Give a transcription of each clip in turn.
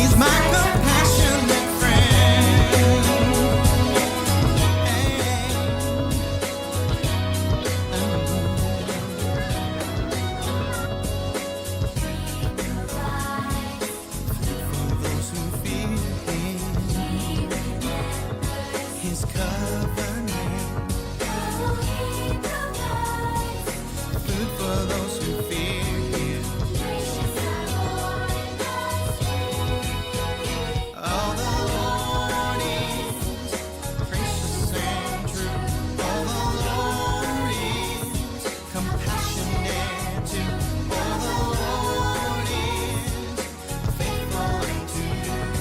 He's my compassionate His covenant, food for those who fear Him. All the Lord is gracious and true. All the Lord is compassionate too. All the Lord is faithful unto you.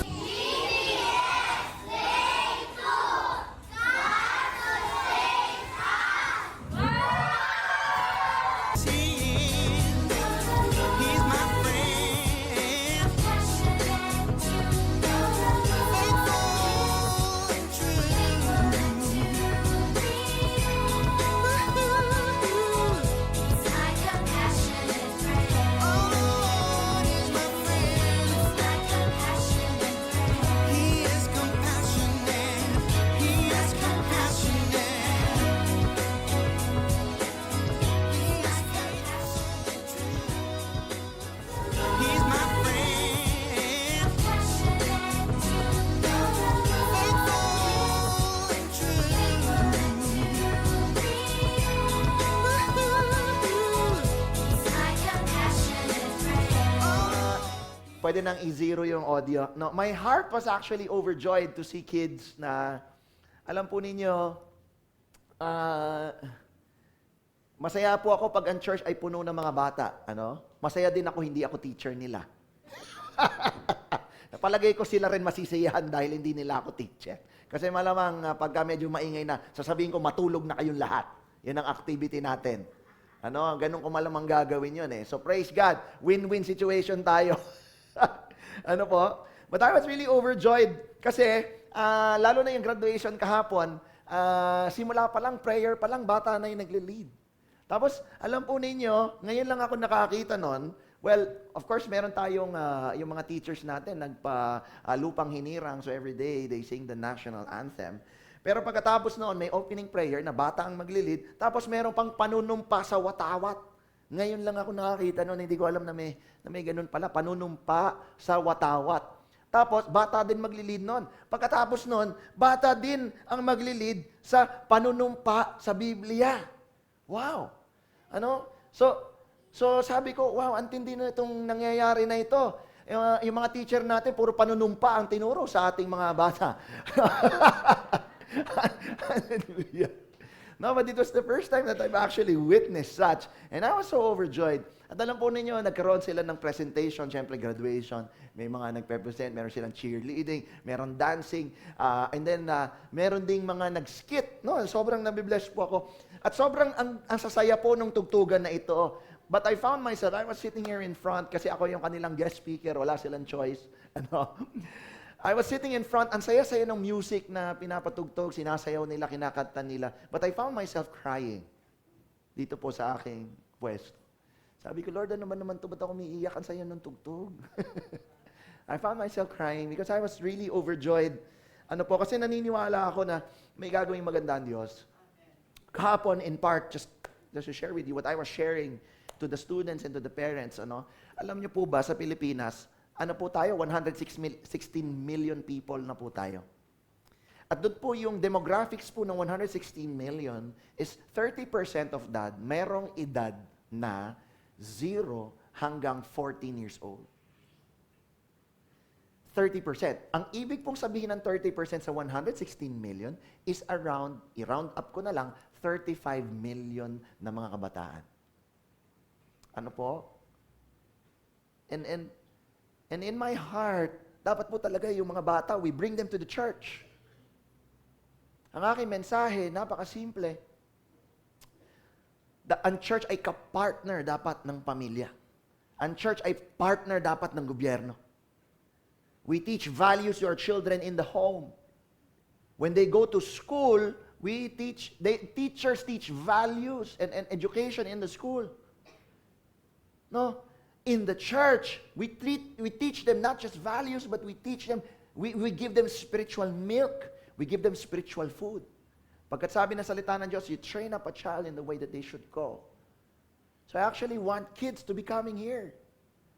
He's my friend, faithful and true. Oh, Lord is my friend. He is compassionate. He is compassionate. He is He's my friend, faithful and Pwede nang i-zero yung audio. No, my heart was actually overjoyed to see kids na, alam po ninyo, masaya po ako pag ang church ay puno ng mga bata. Ano? Masaya din ako, hindi ako teacher nila. Palagay ko sila rin masisiyahan dahil hindi nila ako teacher. Kasi malamang pagka medyo maingay na, sasabihin ko matulog na kayong lahat. Yan ang activity natin. Ano, ganun ko malamang gagawin yun eh. So praise God, win-win situation tayo. Ano po? But I was really overjoyed kasi lalo na yung graduation kahapon, simula pa lang, prayer pa lang, bata na yung nagle-lead. Tapos, alam po ninyo, ngayon lang ako nakakita nun, well, of course, meron tayong, yung mga teachers natin, lupang hinirang, so every day, they sing the national anthem. Pero pagkatapos noon, may opening prayer na bata ang maglilid, tapos meron pang panunumpa sa watawat. Ngayon lang ako nakakita noon, hindi ko alam na may ganun pala, panunumpa sa watawat. Tapos, bata din maglilid noon. Pagkatapos noon, bata din ang maglilid sa panunumpa sa Biblia. Wow! Ano? So sabi ko, wow, antindi na itong nangyayari na ito. Yung mga teacher natin, puro panunumpa ang tinuro sa ating mga bata. Hallelujah. No, but it was the first time that I've actually witnessed such. And I was so overjoyed. At alam po ninyo, nagkaroon sila ng presentation, syempre graduation. May mga nagpe-present, meron silang cheerleading, meron dancing, and then meron ding mga nag-skit. No, sobrang nabibless po ako. At sobrang ang sasaya po nung tugtugan na ito. But I found myself, I was sitting here in front kasi ako yung kanilang guest speaker, wala silang choice. Ano? I was sitting in front, ang saya-saya ng music na pinapatugtog, sinasayaw nila, kinakanta nila. But I found myself crying dito po sa aking pwesto. Sabi ko, Lord, ano naman ito? Ba't ako umiiyak? Ang saya ng tugtog. I found myself crying because I was really overjoyed. Ano po, kasi naniniwala ako na may gagawing maganda ang Diyos. Kahapon, in part, just to share with you what I was sharing to the students and to the parents. Ano? Alam niyo po ba, sa Pilipinas, ano po tayo? 116 million people na po tayo. At doon po yung demographics po ng 116 million is 30% of that merong edad na 0 hanggang 14 years old. 30%. Ang ibig pong sabihin ng 30% sa 116 million is around, i-round up ko na lang, 35 million na mga kabataan. Ano po? And in my heart, dapat po talaga yung mga bata, we bring them to the church. Ang aking mensahe, napakasimple. Ang church ay kapartner dapat ng pamilya. Ang church ay partner dapat ng gobyerno. We teach values to our children in the home. When they go to school, teachers teach values and education in the school. No? in the church, we teach them not just values, but we teach them, we give them spiritual milk. We give them spiritual food. Pagkat sabi ng salita ng Diyos, you train up a child in the way that they should go. So I actually want kids to be coming here.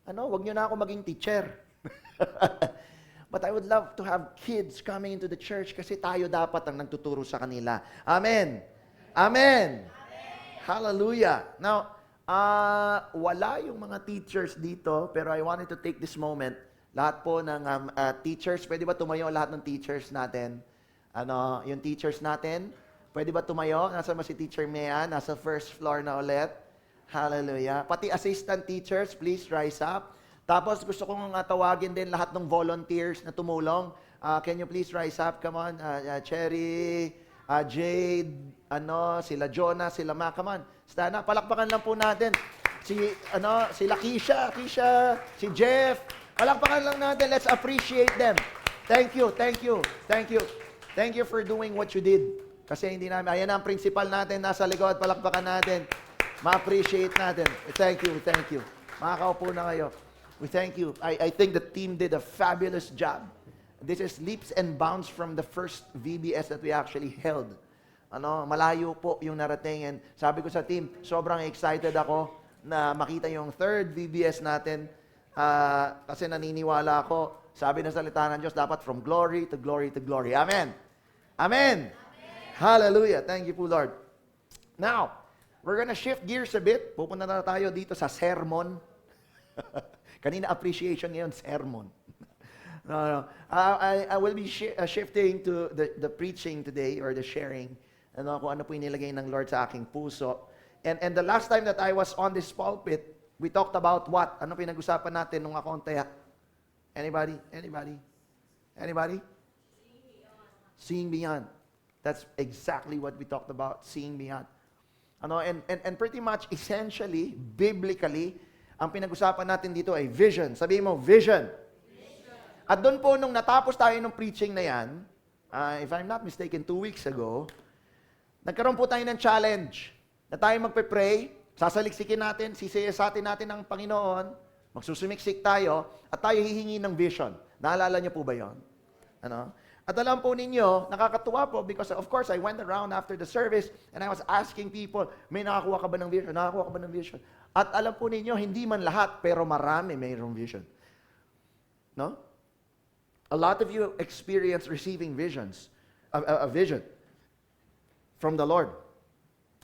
Wag nyo na ako maging teacher. But I would love to have kids coming into the church kasi tayo dapat ang nagtuturo sa kanila. Amen. Amen. Hallelujah. Now, wala yung mga teachers dito, pero I wanted to take this moment. Lahat po ng teachers, pwede ba tumayo lahat ng teachers natin? Yung teachers natin, pwede ba tumayo? Nasa ba si Teacher Mea? Nasa first floor na ulit. Hallelujah. Pati assistant teachers, please rise up. Tapos gusto kong tawagin din lahat ng volunteers na tumulong. Can you please rise up? Come on. Cherry, Jade, sila Jonah, sila Ma. Come on. Stand up. Palakpakan lang po natin. Sila Keisha, si Jeff. Palakpakan lang natin. Let's appreciate them. Thank you. Thank you for doing what you did. Kasi hindi namin, ayan ang principal natin nasa likod. Palakpakan natin. Ma-appreciate natin. Thank you. Makakaupo na kayo. We thank you. I think the team did a fabulous job. This is leaps and bounds from the first VBS that we actually held. Malayo po yung narating. And sabi ko sa team, sobrang excited ako na makita yung third VBS natin. Kasi naniniwala ako, sabi ng salita ng Diyos, dapat from glory to glory to glory. Amen. Amen. Hallelujah. Thank you po, Lord. Now, we're gonna shift gears a bit. Pupunta na tayo dito sa sermon. Kanina appreciation, ngayon sermon. No. I will be shifting to the preaching today or the sharing. Kung ano po inilagay ng Lord sa aking puso. And the last time that I was on this pulpit, we talked about what? Ano pinag-usapan natin nung ako ang taya? Anybody? Seeing beyond. That's exactly what we talked about, seeing beyond. And pretty much, essentially, biblically, ang pinag-usapan natin dito ay vision. Sabihin mo, vision. At doon po, nung natapos tayo ng preaching na yan, if I'm not mistaken, 2 weeks ago, nagkaroon po tayo ng challenge na tayo magpe-pray, sasaliksikin natin, sisiyasatin natin ng Panginoon, magsusumiksik tayo, at tayo hihingi ng vision. Naalala niyo po ba yon? At alam po ninyo, nakakatuwa po because of course I went around after the service and I was asking people, may nakakuha ka ba ng vision? Nakakuha ka ba ng vision? At alam po ninyo, hindi man lahat, pero marami mayroong vision. No? A lot of you experience receiving visions, a vision from the Lord.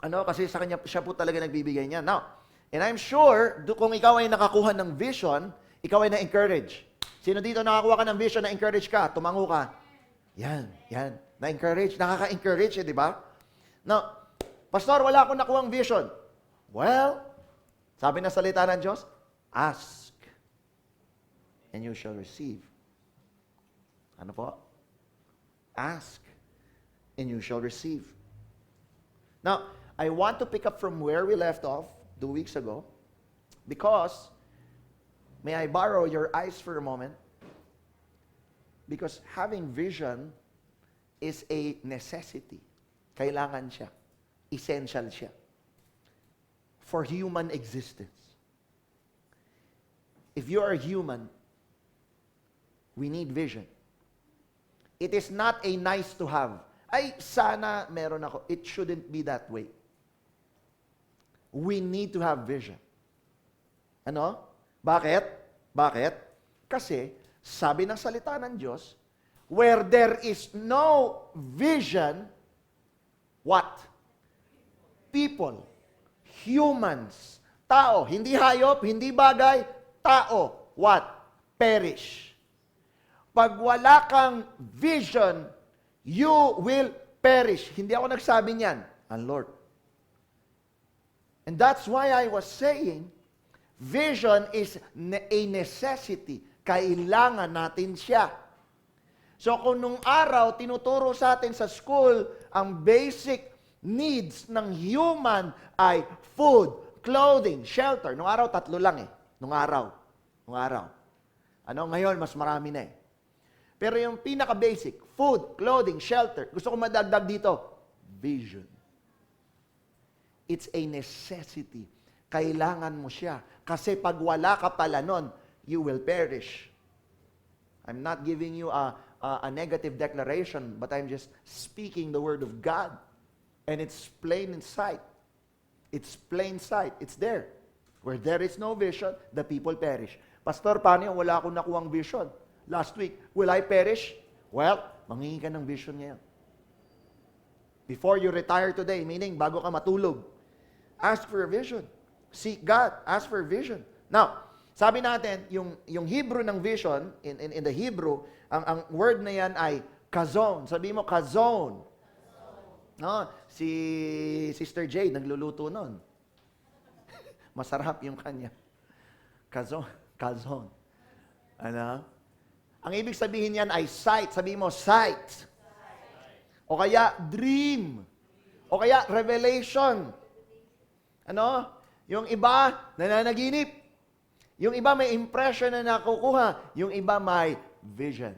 Kasi sa kanya, siya po talaga nagbibigay niya. Now, and I'm sure, kung ikaw ay nakakuha ng vision, ikaw ay na-encourage. Sino dito nakakuha ka ng vision, na-encourage ka, tumango ka? Yan. Na-encourage, nakaka-encourage, di ba? Now, Pastor, wala akong nakuhang vision. Well, sabi na salita ng Diyos, ask, and you shall receive. Ano po? Ask, and you shall receive. Now, I want to pick up from where we left off 2 weeks ago, because, may I borrow your eyes for a moment? Because having vision is a necessity. Kailangan siya. Essential siya. For human existence. If you are human, we need vision. It is not a nice to have. Ay, sana meron ako. It shouldn't be that way. We need to have vision. Bakit? Kasi, sabi ng salita ng Diyos, where there is no vision, what? People. Humans. Tao. Hindi hayop, hindi bagay. Tao. What? Perish. Pag wala kang vision, you will perish. Hindi ako nagsabi niyan. Ang Lord. And that's why I was saying, vision is a necessity. Kailangan natin siya. So kung nung araw, tinuturo sa atin sa school, ang basic needs ng human ay food, clothing, shelter. Nung araw, 3 lang eh. Nung araw. Ngayon, mas marami na eh. Pero yung pinaka-basic, food, clothing, shelter, gusto ko madagdag dito, vision. It's a necessity. Kailangan mo siya. Kasi pag wala ka pala nun, you will perish. I'm not giving you a negative declaration, but I'm just speaking the word of God. And it's plain in sight. It's plain sight. It's there. Where there is no vision, the people perish. Pastor, paano yung wala akong nakuhang vision? Last week, will I perish? Well, manghingi ka ng vision ngayon. Before you retire today, meaning bago ka matulog, ask for a vision. Seek God. Ask for a vision. Now, sabi natin, yung Hebrew ng vision, in the Hebrew, ang word na yan ay kazon. Sabi mo, kazon. No, si Sister Jade, nagluluto nun. Masarap yung kanya. Kazon. Kazon. Ano? Ang ibig sabihin yan ay sight. Sabi mo, sight. O kaya, dream. O kaya, revelation. Ano? Yung iba, nananaginip. Yung iba may impression na nakukuha. Yung iba may vision.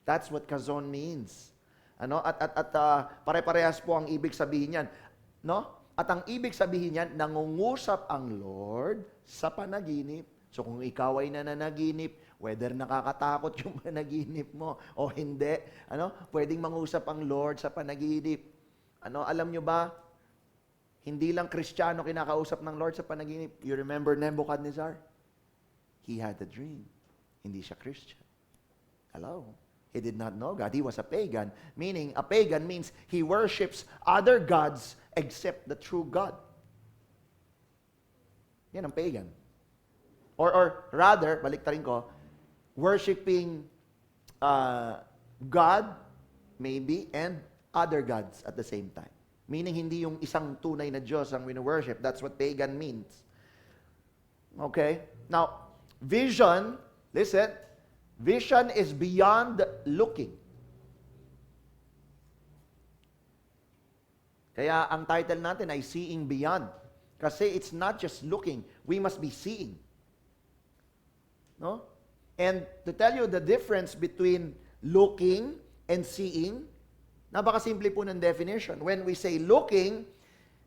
That's what kazon means. Ano? At pare-parehas po ang ibig sabihin niyan. No? At ang ibig sabihin niyan, nangungusap ang Lord sa panaginip. So kung ikaw ay nananaginip, whether nakakatakot yung panaginip mo o hindi, ano? Pwedeng mangusap ang Lord sa panaginip. Ano? Alam nyo ba? Hindi lang Kristiyano kinakausap ng Lord sa panaginip. You remember Nebuchadnezzar? He had a dream. Hindi siya Christian. Hello? He did not know God. He was a pagan. Meaning, a pagan means he worships other gods except the true God. Yan ang pagan. Or rather, baliktarin ko, worshiping God, maybe, and other gods at the same time. Meaning, hindi yung isang tunay na Diyos ang wino-worship. That's what pagan means. Okay? Now, vision, listen, vision is beyond looking. Kaya ang title natin ay Seeing Beyond. Kasi it's not just looking. We must be seeing. No? And to tell you the difference between looking and seeing, napakasimple po ng definition. When we say looking,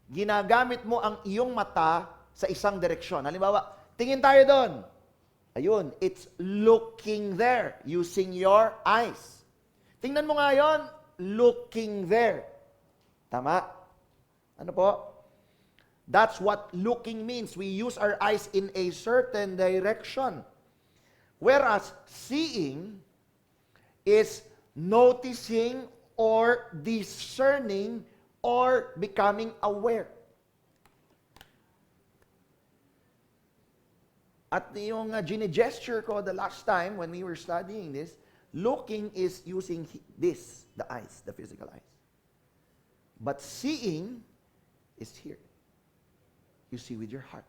ginagamit mo ang iyong mata sa isang direksyon. Halimbawa, tingin tayo doon. Ayun, it's looking there, using your eyes. Tingnan mo nga yun, looking there. Tama? Ano po? That's what looking means. We use our eyes in a certain direction. Whereas seeing is noticing or discerning or becoming aware. At yung gine-gesture ko the last time when we were studying this, looking is using this, the eyes, the physical eyes. But seeing is here. You see with your heart.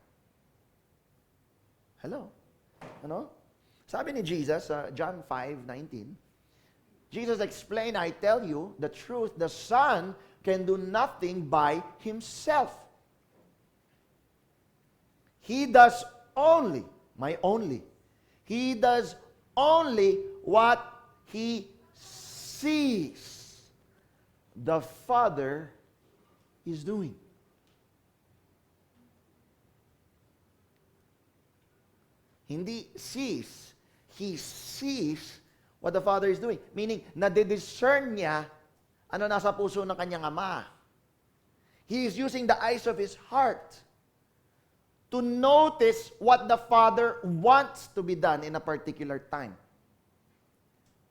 Hello? Ano? Sabi ni Jesus, John 5:19, Jesus explained, I tell you the truth, the Son can do nothing by himself. He does only, he does only what he sees the Father is doing. Hindi sees, he sees what the Father is doing. Meaning, nadidiscern niya ano nasa puso ng kanyang Ama. He is using the eyes of his heart to notice what the Father wants to be done in a particular time.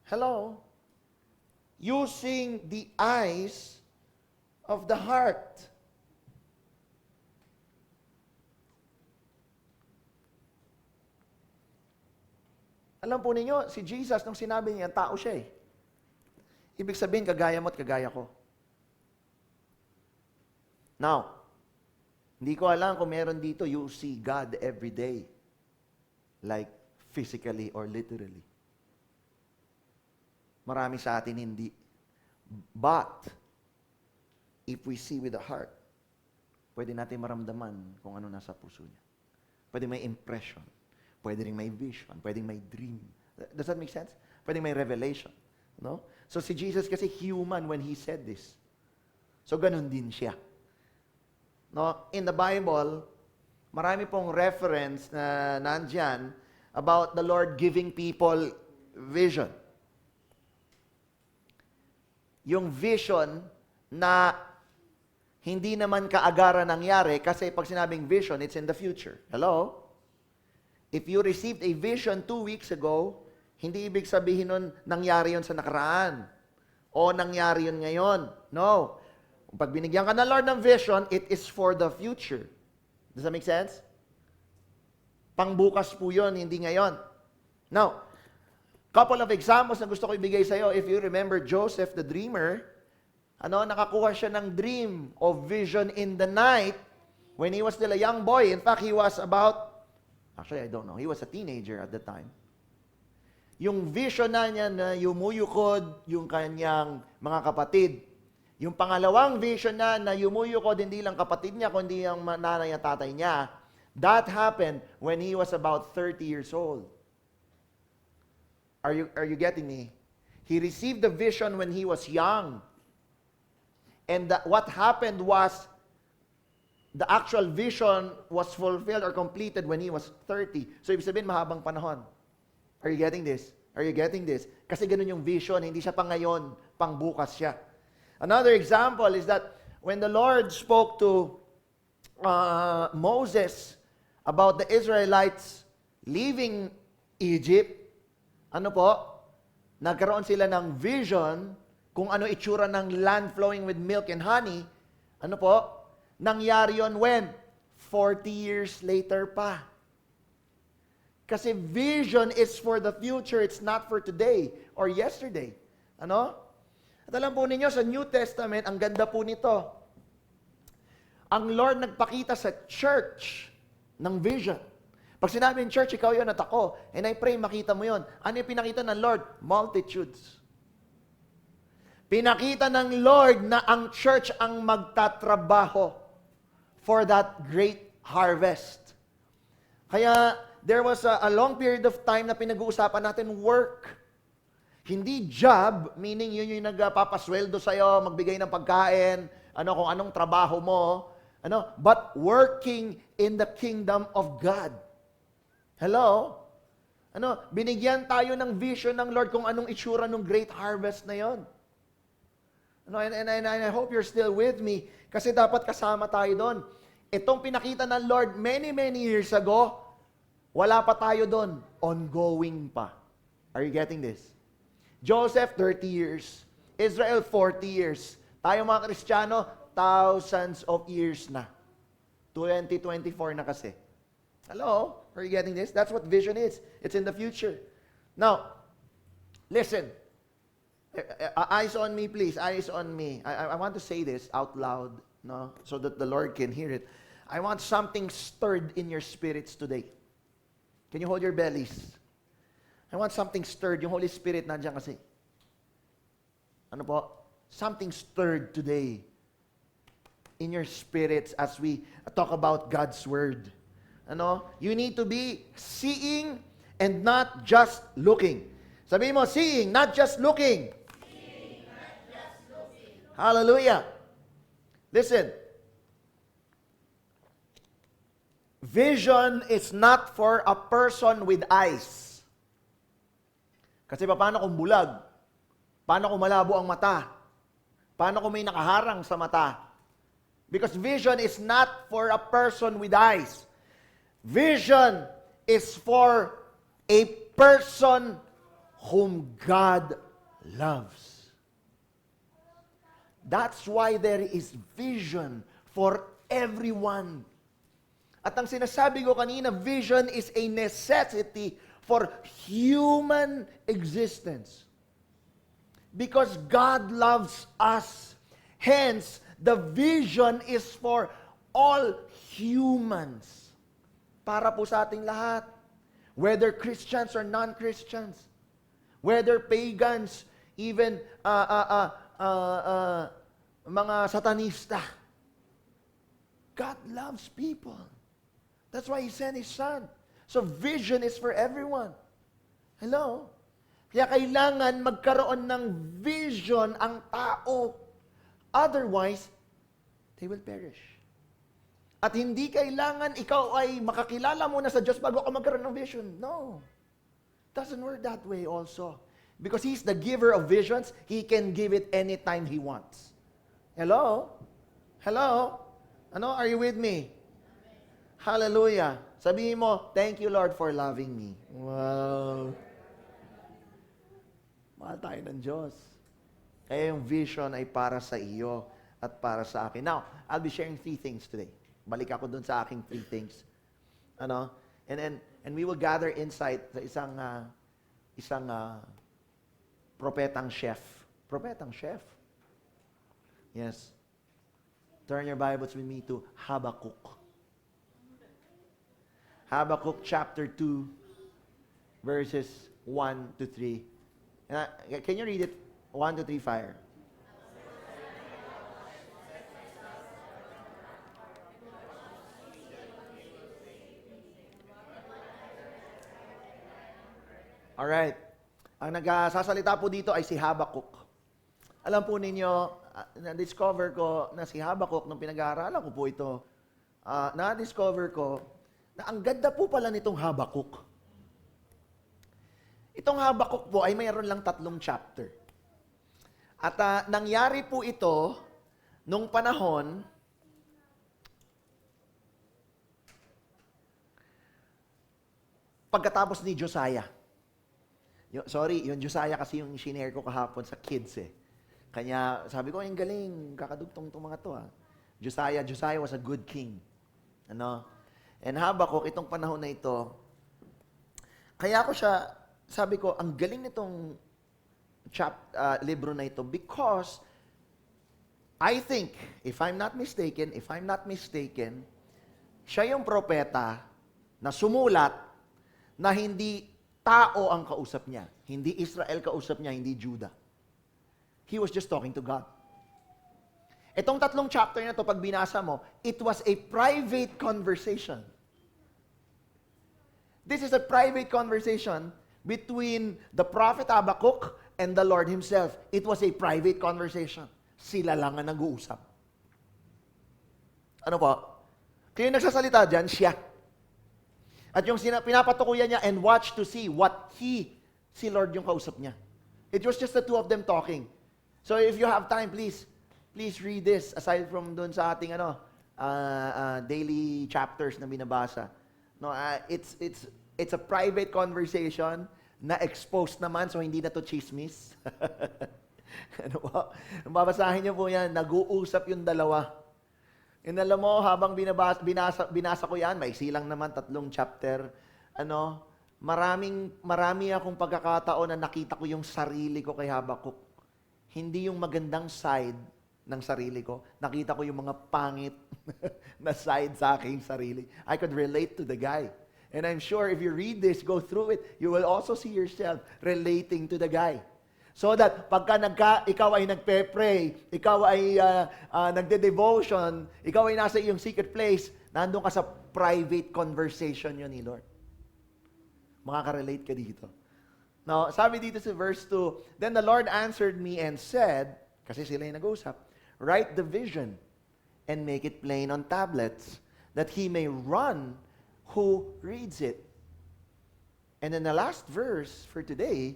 Hello? Using the eyes of the heart. Alam po ninyo, si Jesus, nung sinabi niya, tao siya eh. Ibig sabihin, kagaya mo at kagaya ko. Now, hindi ko alam kung meron dito, you see God every day. Like, physically or literally. Marami sa atin hindi. But, if we see with the heart, pwede natin maramdaman kung ano nasa puso niya. Pwede may impression. Pwede rin may vision. Pwede may dream. Does that make sense? Pwede may revelation. No? So si Jesus kasi human when he said this. So ganun din siya. No? In the Bible, marami pong reference na nandyan about the Lord giving people vision. Yung vision na hindi naman kaagaran nangyari kasi pag sinabing vision, it's in the future. Hello? If you received a vision 2 weeks ago, hindi ibig sabihin nun nangyari yun sa nakaraan o nangyari yun ngayon. No. Pag binigyan ka ng Lord ng vision, it is for the future. Does that make sense? Pangbukas po yun, hindi ngayon. Now, couple of examples na gusto ko ibigay sa iyo. If you remember Joseph the dreamer, nakakuha siya ng dream of vision in the night when he was still a young boy. In fact, he was actually, I don't know, he was a teenager at the time. Yung vision na niya na yumuyukod yung kanyang mga kapatid. Yung pangalawang vision na yumuyukod hindi lang kapatid niya, kundi yung nanay at tatay niya. That happened when he was about 30 years old. Are you getting me? He received the vision when he was young. And what happened was, the actual vision was fulfilled or completed when he was 30. So, ibig sabihin, mahabang panahon. Are you getting this? Are you getting this? Kasi ganun yung vision, hindi siya pang ngayon, pang bukas siya. Another example is that when the Lord spoke to Moses about the Israelites leaving Egypt, nagkaroon sila ng vision kung ano itsura ng land flowing with milk and honey. Nangyari yon when? 40 years later pa. Kasi vision is for the future, it's not for today or yesterday. At alam po ninyo, sa New Testament, ang ganda po nito. Ang Lord nagpakita sa church ng vision. Pag sinabing church, ikaw yun at ako. And I pray makita mo yun. Ano yung pinakita ng Lord? Multitudes. Pinakita ng Lord na ang church ang magtatrabaho for that great harvest. Kaya, there was a long period of time na pinag-uusapan natin work. Hindi job, meaning yun yung nagpapasweldo sa'yo, magbigay ng pagkain, kung anong trabaho mo, but working in the kingdom of God. Hello? Binigyan tayo ng vision ng Lord kung anong itsura ng great harvest na yon. And I hope you're still with me kasi dapat kasama tayo doon. Itong pinakita ng Lord many years ago, wala pa tayo doon. Ongoing pa. Are you getting this? Joseph, 30 years. Israel, 40 years. Tayo mga Kristiyano, thousands of years na. 2024 na kasi. Hello? Are you getting this? That's what vision is. It's in the future. Now, listen. Eyes on me, please. Eyes on me. I want to say this out loud, so that the Lord can hear it. I want something stirred in your spirits today. Can you hold your bellies? I want something stirred. Yung Holy Spirit nandiyan kasi. Something stirred today in your spirits as we talk about God's Word. You need to be seeing and not just looking. Sabihin mo, seeing, not just looking. Seeing, not just looking. Hallelujah. Listen. Vision is not for a person with eyes. Kasi paano kung bulag? Paano kung malabo ang mata? Paano kung may nakaharang sa mata? Because vision is not for a person with eyes. Vision is for a person whom God loves. That's why there is vision for everyone. At ang sinasabi ko kanina, vision is a necessity for human existence. Because God loves us. Hence, the vision is for all humans. Para po sa ating lahat. Whether Christians or non-Christians. Whether pagans, even mga satanista. God loves people. That's why He sent His Son. So vision is for everyone. Hello? Kaya kailangan magkaroon ng vision ang tao. Otherwise, they will perish. At hindi kailangan ikaw ay makakilala muna sa Diyos bago ka magkaroon ng vision. No. Doesn't work that way also. Because He's the giver of visions, He can give it anytime He wants. Hello? Hello? Ano? Are you with me? Hallelujah. Sabihin mo, thank you Lord for loving me. Wow. Mahal tayo ng Diyos. Kaya yung vision ay para sa iyo at para sa akin. Now, I'll be sharing 3 things today. Balik ako dun sa aking 3 things. Ano? And we will gather insight sa isang propetang chef. Propetang chef. Yes. Turn your Bibles with me to Habakkuk. Habakkuk chapter 2, verses 1 to 3. Can you read it? 1 to 3, fire. Alright. Ang nagsasalita po dito ay si Habakkuk. Alam po ninyo, na-discover ko na si Habakkuk, nung pinag-aaralan ko po ito, na-discover ko na ang ganda po pala nitong Habakkuk. Itong Habakkuk po ay mayroon lang 3 chapter. At nangyari po ito nung panahon pagkatapos ni Josiah. Yung Josiah kasi yung shinare ko kahapon sa kids eh. Kanya sabi ko, yung galing, kakadugtong itong mga to. Josiah was a good king. Ano? And Habakkuk, itong panahon na ito, kaya ko siya, sabi ko, ang galing nitong libro na ito because I think, if I'm not mistaken, siya yung propeta na sumulat na hindi tao ang kausap niya. Hindi Israel kausap niya, hindi Judah. He was just talking to God. Itong 3 chapter na to, pag binasa mo, it was a private conversation. This is a private conversation between the prophet Habakkuk and the Lord Himself. It was a private conversation. Sila lang ang nag-uusap. Ano po? Kaya yung nagsasalita dyan, siya. At yung pinapatukuyan niya, and watch to see what si Lord yung kausap niya. It was just the 2 of them talking. So if you have time, please read this aside from dun sa ating daily chapters na binabasa. No, it's a private conversation na exposed naman, so hindi na to chismis. Ano po? Babasahin niyo po yan, nag-uusap yung dalawa. Yung alam mo, habang binasa ko yan, maiksi lang naman, 3 chapter, marami akong pagkakataon na nakita ko yung sarili ko kay Habakkuk. Hindi yung magandang side ng sarili ko. Nakita ko yung mga pangit na side sa aking sarili. I could relate to the guy. And I'm sure if you read this, go through it, you will also see yourself relating to the guy. So that pagka ikaw ay nagpe-pray, ikaw ay nagde-devotion, ikaw ay nasa iyong secret place, nandun ka sa private conversation yun ni Lord. Makaka-relate ka dito. Now, sabi dito sa verse 2, then the Lord answered me and said, kasi sila yung nag-usap, write the vision and make it plain on tablets, that he may run who reads it. And then the last verse for today,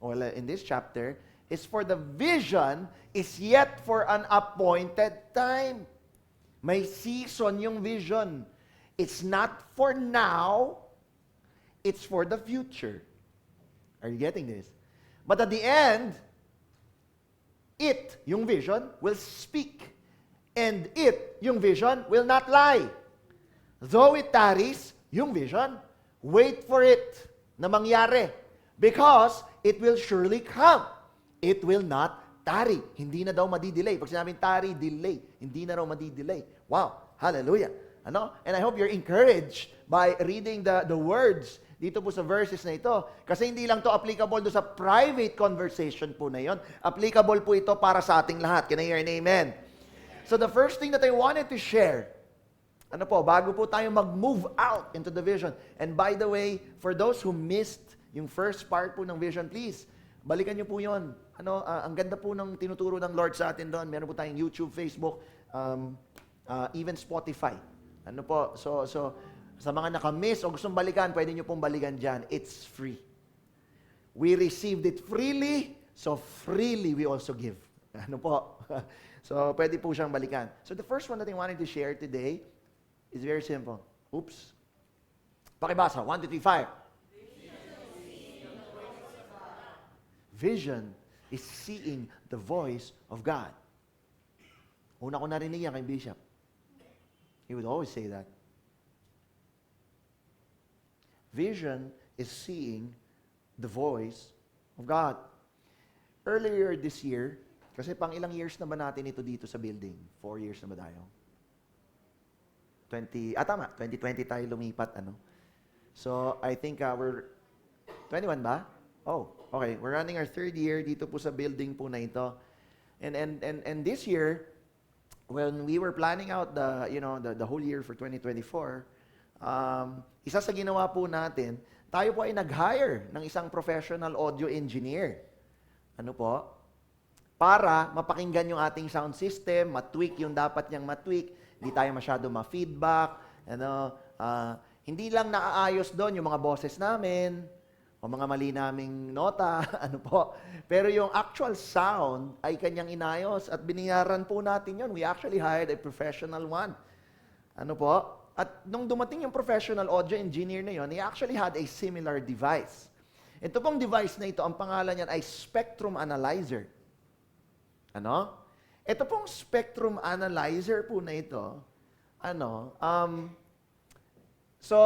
or in this chapter, is for the vision is yet for an appointed time. May season yung vision. It's not for now, it's for the future. Are you getting this? But at the end, yung vision, will speak. And yung vision, will not lie. Though it tarries, yung vision, wait for it na mangyari. Because it will surely come. It will not tarry. Hindi na daw madidelay. Pag sinabing tarry, delay. Hindi na raw madidelay. Wow. Hallelujah. And I hope you're encouraged by reading the words dito po sa verses na ito. Kasi hindi lang to applicable do sa private conversation po na yon. Applicable po ito para sa ating lahat. Can I hear an amen? So the first thing that I wanted to share, bago po tayo mag-move out into the vision. And by the way, for those who missed yung first part po ng vision, please, balikan nyo po yun. Ang ganda po ng tinuturo ng Lord sa atin doon. Meron po tayong YouTube, Facebook, even Spotify. Ano po? So, sa mga nakamiss o gustong balikan, pwede nyo pong balikan dyan. It's free. We received it freely, so freely we also give. Ano po? So, pwede po siyang balikan. So, the first one that I wanted to share today is very simple. Oops. Pakibasa. 1, 2, 3, 5. Vision is seeing the voice of God. Una ko narinig yan kay Bishop. He would always say that. Vision is seeing the voice of God. Earlier this year, kasi pang ilang years na ba natin ito dito sa building? 4 years na ba tayo? 2020 tayo lumipat, ano? So, I think we're 21 ba? Oh, okay. We're running our 3rd year dito po sa building po na ito. And this year, when we were planning out the whole year for 2024, isa sa ginawa po natin, tayo po ay nag-hire ng isang professional audio engineer. Ano po? Para mapakinggan yung ating sound system, matweak yung dapat niyang matweak, hindi tayo masyado ma-feedback, hindi lang naaayos doon yung mga boses namin, o mga mali naming nota, ano po. Pero yung actual sound ay kanyang inayos at binayaran po natin yun. We actually hired a professional one. Ano po? At nung dumating yung professional audio engineer na yun, he actually had a similar device. Ito pong device na ito, ang pangalan niyan ay Spectrum Analyzer. Ano? Ito pong Spectrum Analyzer po na ito, so,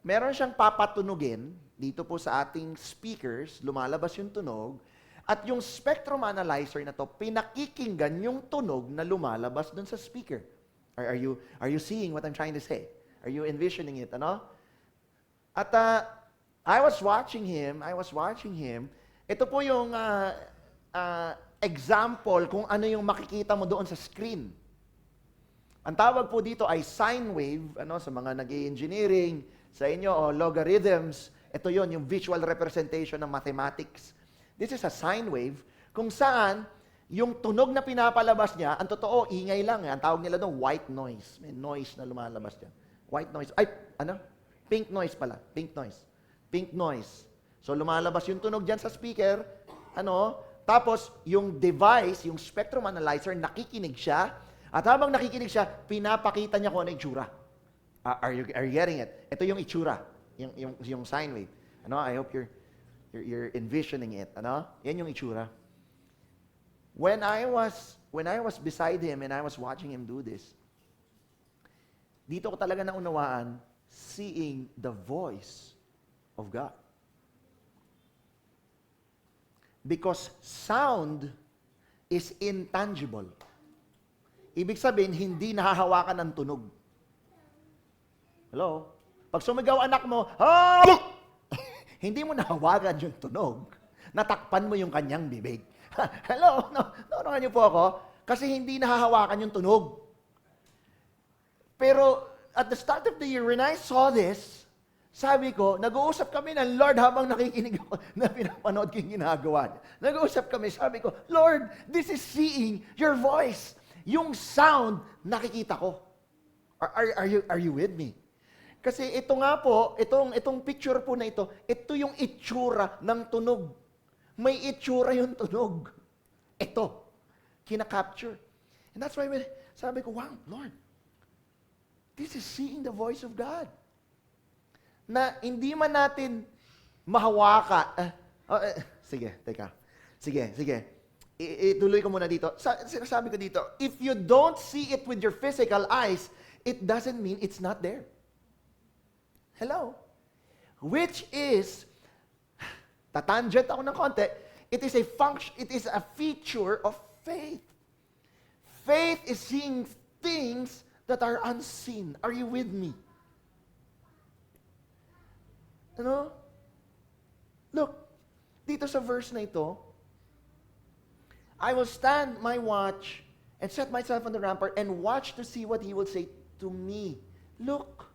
meron siyang papatunugin dito po sa ating speakers, lumalabas yung tunog, at yung Spectrum Analyzer na to, pinakikinggan yung tunog na lumalabas dun sa speaker. Are you seeing what I'm trying to say? Are you envisioning it, ano? At I was watching him. Ito po yung example kung ano yung makikita mo doon sa screen. Ang tawag po dito ay sine wave, sa mga nag-engineering, sa inyo, o logarithms. Ito yon yung visual representation ng mathematics. This is a sine wave kung saan yung tunog na pinapalabas niya, ang totoo, ingay lang. Ang tawag nila doon, white noise. May noise na lumalabas dyan. White noise. Pink noise pala. Pink noise. Pink noise. So, lumalabas yung tunog dyan sa speaker. Tapos, yung device, yung spectrum analyzer, nakikinig siya. At habang nakikinig siya, pinapakita niya kung ano yung itsura. Are you getting it? Ito yung itsura. Yung sine wave. I hope you're envisioning it. Yan yung itsura. When I was beside him and I was watching him do this, dito ko talaga naunawaan, seeing the voice of God. Because sound is intangible. Ibig sabihin, hindi nahahawakan ng tunog. Hello? Pag sumigaw anak mo, hindi mo nahawakan yung tunog. Natakpan mo yung kanyang bibig. Hello? Naunawaan niyo po ako? Kasi hindi nahahawakan yung tunog. Pero at the start of the year, when I saw this, sabi ko, nag-uusap kami ng Lord habang nakikinig ako na pinapanood ko yung ginagawa niya. Nag-uusap kami, sabi ko, Lord, this is seeing your voice. Yung sound, nakikita ko. Are you with me? Kasi ito nga po, itong picture po na ito yung itsura ng tunog. May itsura yung tunog. Ito, kina-capture. And that's why sabi ko, wow, Lord, this is seeing the voice of God. Na hindi man natin mahawaka. Sige, teka. Sige. Ituloy ko muna dito. Sinasabi ko dito, if you don't see it with your physical eyes, it doesn't mean it's not there. Hello? Which is, tatangent ako ng konti, it is a feature of faith. Faith is seeing things that are unseen. Are you with me? Look, dito sa verse na ito, I will stand my watch and set myself on the rampart and watch to see what he will say to me. Look.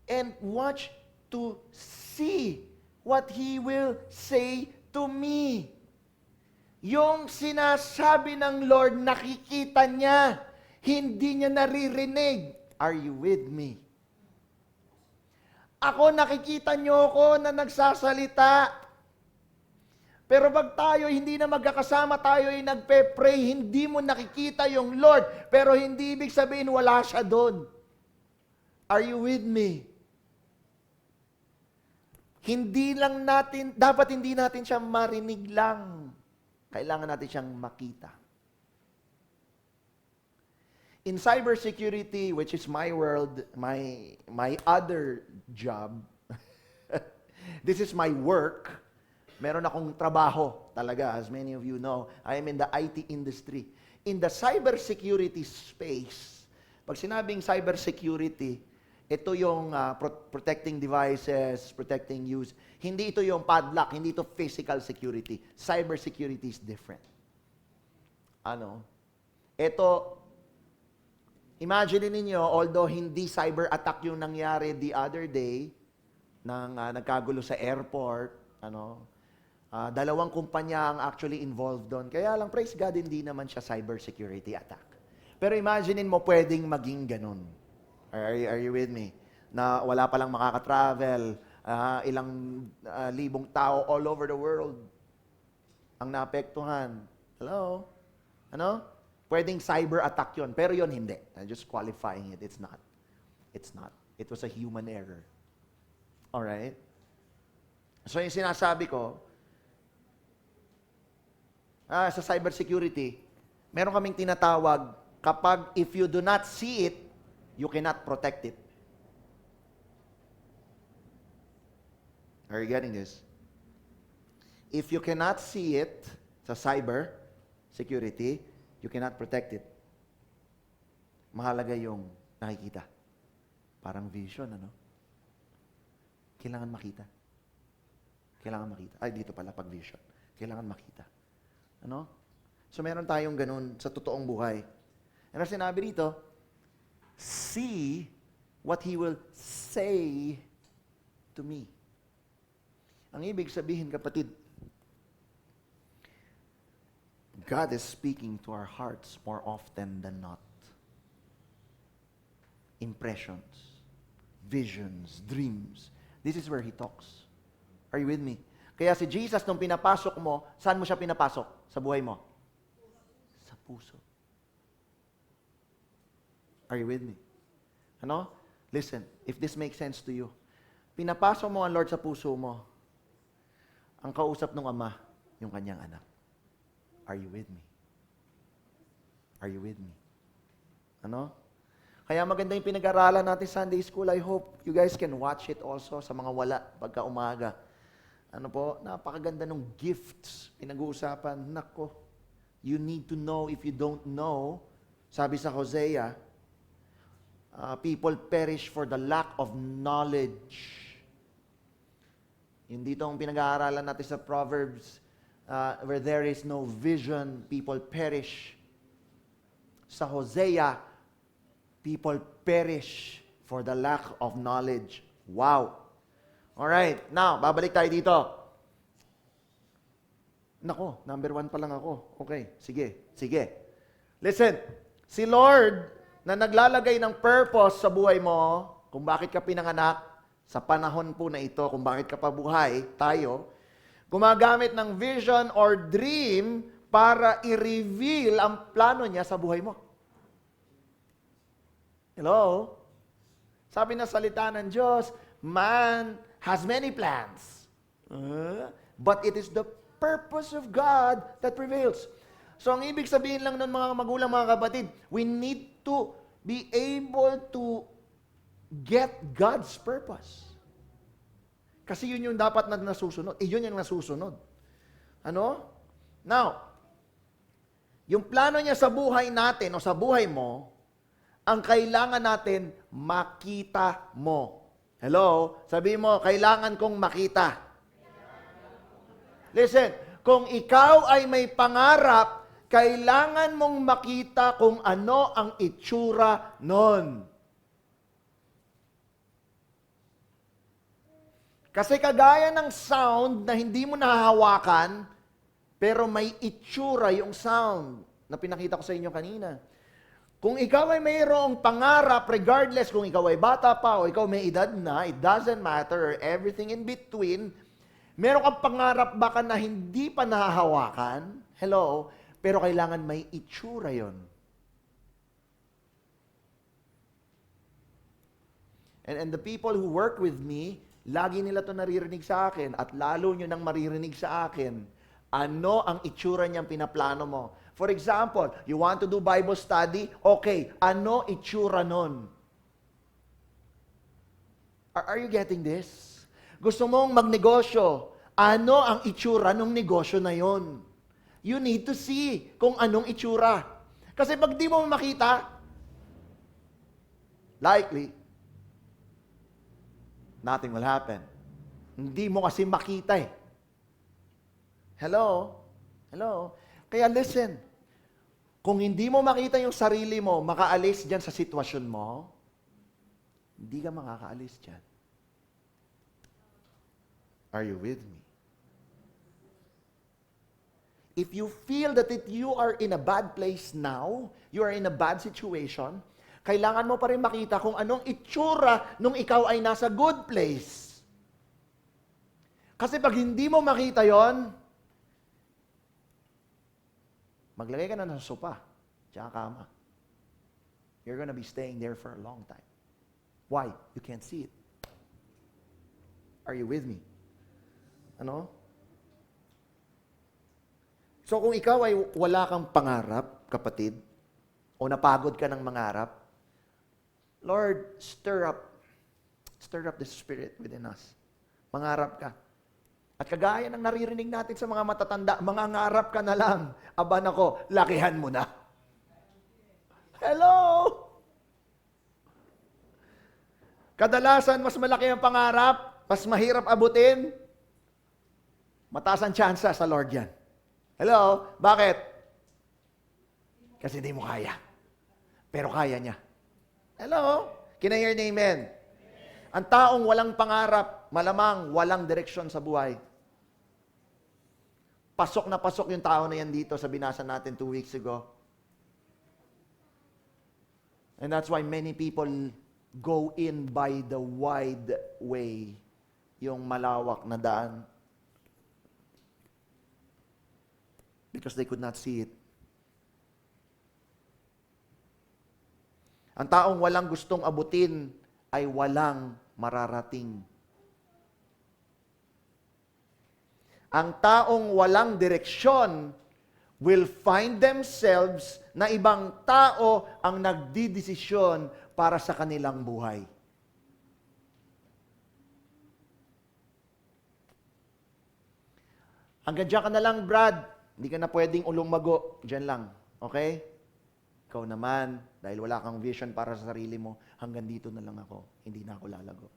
And watch to see what he will say to me. Yung sinasabi ng Lord, nakikita niya, hindi niya naririnig. Are you with me? Ako, nakikita niyo ako na nagsasalita. Pero pag tayo hindi na magkakasama, tayo ay nagpe-pray, hindi mo nakikita yung Lord. Pero hindi ibig sabihin wala siya doon. Are you with me? Dapat hindi natin siya marinig lang. Kailangan natin siyang makita. In cybersecurity, which is my world, my other job, this is my work. Meron akong trabaho talaga, as many of you know. I am in the IT industry. In the cybersecurity space, pag sinabing cybersecurity, ito yung protecting devices, protecting use. Hindi ito yung padlock, hindi ito physical security. Cybersecurity is different. Ito, imagine ninyo, although hindi cyber attack yung nangyari the other day, nang nagkagulo sa airport, dalawang kumpanya ang actually involved doon. Kaya lang, praise God, hindi naman siya cybersecurity attack. Pero imaginein mo, pwedeng maging ganun. Are you with me? Na wala palang makaka-travel, ilang libong tao all over the world ang naapektuhan. Hello? Pwedeng cyber attack yon, pero yon hindi. I'm just qualifying it. It's not. It's not. It was a human error. Alright? So yung sinasabi ko, sa cybersecurity, meron kaming tinatawag, kapag if you do not see it, you cannot protect it. Are you getting this? If you cannot see it sa cyber security, you cannot protect it. Mahalaga yung nakikita. Parang vision, Kailangan makita. Kailangan makita. Ay, dito pala pag vision. Kailangan makita. So, meron tayong ganun sa totoong buhay. Ano sinabi rito? See what He will say to me. Ang ibig sabihin, kapatid, God is speaking to our hearts more often than not. Impressions, visions, dreams. This is where He talks. Are you with me? Kaya si Jesus, nung pinapasok mo, saan mo siya pinapasok? Sa buhay mo? Sa puso. Are you with me? Listen, if this makes sense to you, pinapasok mo ang Lord sa puso mo, ang kausap ng Ama, yung kanyang anak. Are you with me? Are you with me? Kaya maganda yung pinag-aralan natin Sunday School. I hope you guys can watch it also sa mga wala pagka umaga. Napakaganda ng gifts. Pinag-uusapan, nako, you need to know. If you don't know, sabi sa Hosea, people perish for the lack of knowledge. Yung dito ang pinag-aaralan natin sa Proverbs, where there is no vision, people perish. Sa Hosea, people perish for the lack of knowledge. Wow! Alright, now, babalik tayo dito. Nako, number 1 pa lang ako. Okay, sige. Listen, si Lord na naglalagay ng purpose sa buhay mo, kung bakit ka pinanganak, sa panahon po na ito, kung bakit ka pabuhay, tayo, gumagamit ng vision or dream para i-reveal ang plano niya sa buhay mo. Hello? Sabi na salita ng Diyos, man has many plans, but it is the purpose of God that prevails. So, ang ibig sabihin lang ng mga magulang, mga kapatid, we need to be able to get God's purpose. Kasi yun yung dapat na nasusunod. Yun yung nasusunod. Now, yung plano niya sa buhay natin o sa buhay mo, ang kailangan natin, makita mo. Hello? Sabi mo, kailangan kong makita. Listen, kung ikaw ay may pangarap, kailangan mong makita kung ano ang itsura nun. Kasi kagaya ng sound na hindi mo nahahawakan, pero may itsura yung sound na pinakita ko sa inyo kanina. Kung ikaw ay mayroong pangarap, regardless kung ikaw ay bata pa o ikaw may edad na, it doesn't matter, or everything in between, meron kang pangarap baka na hindi pa nahahawakan, hello, pero kailangan may itsura yon. And the people who work with me, lagi nila to naririnig sa akin at lalo nyo nang maririnig sa akin, ano ang itsura niyang pinaplano mo. For example, you want to do Bible study? Okay, ano itsura nun? Are you getting this? Gusto mong magnegosyo? Ano ang itsura ng negosyo na yon? You need to see kung anong itsura. Kasi pag di mo makita, likely, nothing will happen. Hindi mo kasi makita eh. Hello? Hello? Kaya listen, kung hindi mo makita yung sarili mo, makaalis dyan sa sitwasyon mo, hindi ka makakaalis dyan. Are you with me? If you feel that you are in a bad place now, you are in a bad situation, kailangan mo pa rin makita kung anong itsura nung ikaw ay nasa good place. Kasi pag hindi mo makita yon, maglagay ka na ng sopa, tsaka kama. You're gonna be staying there for a long time. Why? You can't see it. Are you with me? Ano? So kung ikaw ay wala kang pangarap, kapatid, o napagod ka ng mangarap, Lord, stir up the spirit within us. Mangarap ka. At kagaya ng naririnig natin sa mga matatanda, mangangarap ka na lang. Aba nako, lakihan mo na. Hello? Kadalasan, mas malaki ang pangarap, mas mahirap abutin, mataas ang tsansa sa Lord yan. Hello? Bakit? Kasi hindi mo kaya. Pero kaya niya. Hello? Can I hear an amen? Ang taong walang pangarap, malamang walang direksyon sa buhay. Pasok na pasok yung tao na yan dito sa binasa natin 2 weeks ago. And that's why many people go in by the wide way, yung malawak na daan. Because they could not see it. Ang taong walang gustong abutin ay walang mararating. Ang taong walang direksyon will find themselves na ibang tao ang nagdidesisyon para sa kanilang buhay. Hanggang dyan ka na lang, Brad. Hindi ka na pwedeng ulong-mago. Diyan lang. Okay? Ikaw naman, dahil wala kang vision para sa sarili mo, hanggang dito na lang ako. Hindi na ako lalago.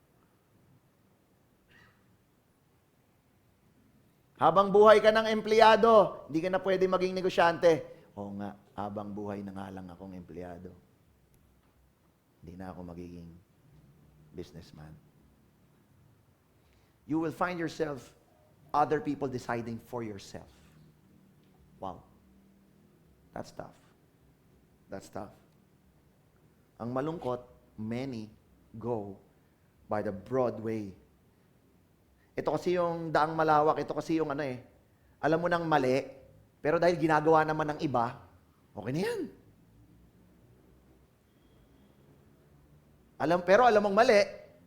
Habang buhay ka ng empleyado, hindi ka na pwede maging negosyante. Oo nga, habang buhay na nga lang akong empleyado. Hindi na ako magiging businessman. You will find yourself, other people deciding for yourself. Wow. That's tough. That's tough. Ang malungkot, many go by the broad way. Ito kasi yung daang malawak, ito kasi yung alam mo nang mali, pero dahil ginagawa naman ng iba, okay na yan. Pero alam mong mali,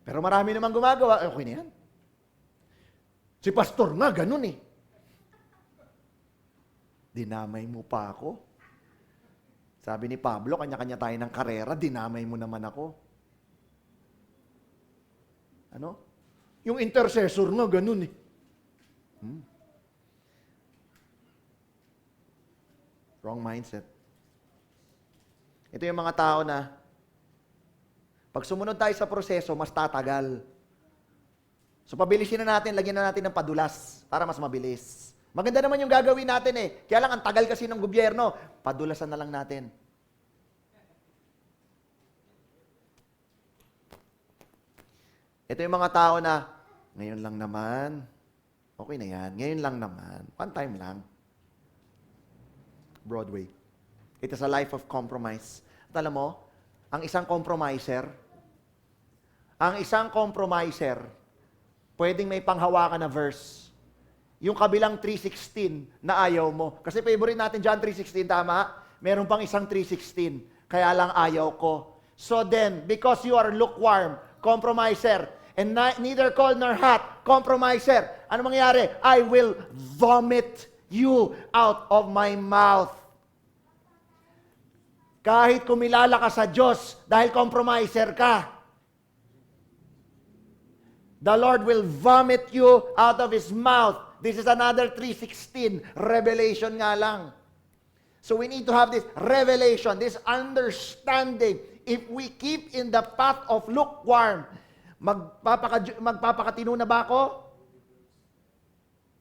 pero marami namang gumagawa, okay na yan. Si pastor nga, ganun eh. Dinamay mo pa ako. Sabi ni Pablo, kanya-kanya tayo ng karera, dinamay mo naman ako. Ano? Yung intercessor nga, ganun eh. Wrong mindset. Ito yung mga tao na, pag sumunod tayo sa proseso, mas tatagal. So, pabilisin na natin, lagyan na natin ng padulas para mas mabilis. Maganda naman yung gagawin natin eh. Kaya lang, ang tagal kasi ng gobyerno, padulasan na lang natin. Ito yung mga tao na, ngayon lang naman, okay na yan, ngayon lang naman, one time lang. Broadway. It is a life of compromise. At alam mo, ang isang compromiser, pwedeng may panghawakan na verse. Yung kabilang 3:16 na ayaw mo. Kasi favorite natin John 3:16, tama? Meron pang isang 3:16. Kaya lang ayaw ko. So then, because you are lukewarm, compromiser, and neither cold nor hot, compromiser, ano mangyayari? I will vomit you out of my mouth. Kahit kumilala ka sa Diyos dahil compromiser ka, the Lord will vomit you out of His mouth. This is another 3:16. Revelation nga lang. So we need to have this revelation, this understanding. If we keep in the path of lukewarm, magpapakatino na ba ako?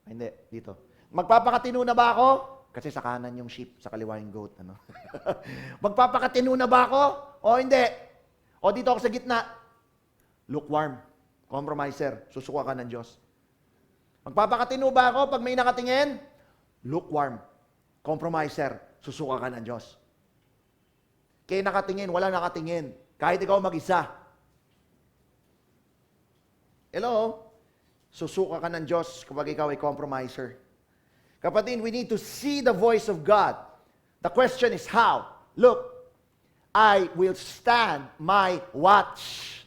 Ay, hindi, dito. Magpapakatino na ba ako? Kasi sa kanan yung sheep, sa kaliwa yung goat. Ano? Magpapakatino na ba ako? O hindi? O dito ako sa gitna. Lukewarm. Compromiser. Susuka ka ng Diyos. Magpapakatino ba ako pag may nakatingin? Lukewarm. Compromiser. Susuka ka ng Diyos. Kaya nakatingin, wala nakatingin. Kahit ikaw mag-isa. Hello? Susuka ka ng Diyos kapag ikaw ay compromiser. Kapatid, we need to see the voice of God. The question is how? Look, I will stand my watch.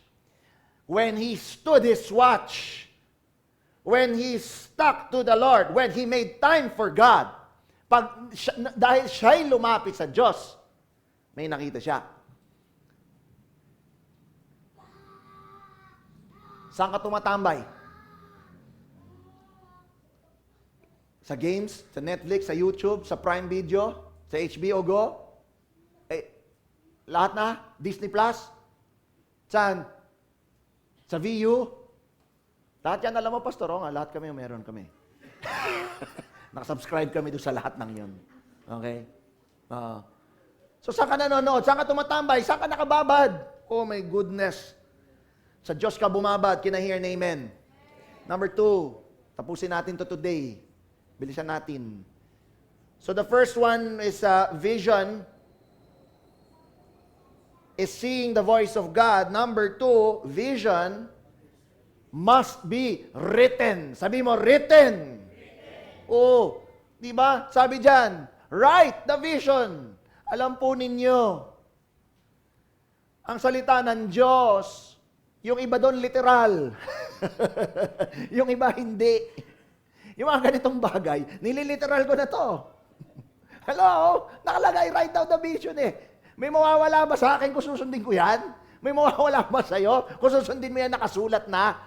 When he stood his watch, when he stuck to the Lord, when he made time for God, dahil siya'y lumapit sa Diyos, may nakita siya. Saan ka tumatambay? Sa games, sa Netflix, sa YouTube, sa Prime Video, sa HBO Go? Lahat na? Disney Plus? Saan? Sa VU? Lahat yan, alam mo, Pastor, lahat kami, meron kami. Nakasubscribe kami doon sa lahat ng yun. Okay? So, saan ka nanonood? Saan ka tumatambay? Saan ka nakababad? Oh my goodness. Sa Diyos ka bumabad, kina-hear na amen. Number 2, tapusin natin to today. Bilisan natin. So the first one is vision, is seeing the voice of God. Number 2, vision must be written. Sabi mo, written. Oh, di ba? Sabi diyan, write the vision. Alam po ninyo, ang salita ng Diyos, yung iba doon literal. Yung iba hindi. Yung mga ganitong bagay, nililiteral ko na to. Hello? Nakalagay, write down the vision eh. May mawawala ba sa akin kung susundin ko yan? May mawawala ba sa'yo kung susundin mo yan nakasulat na?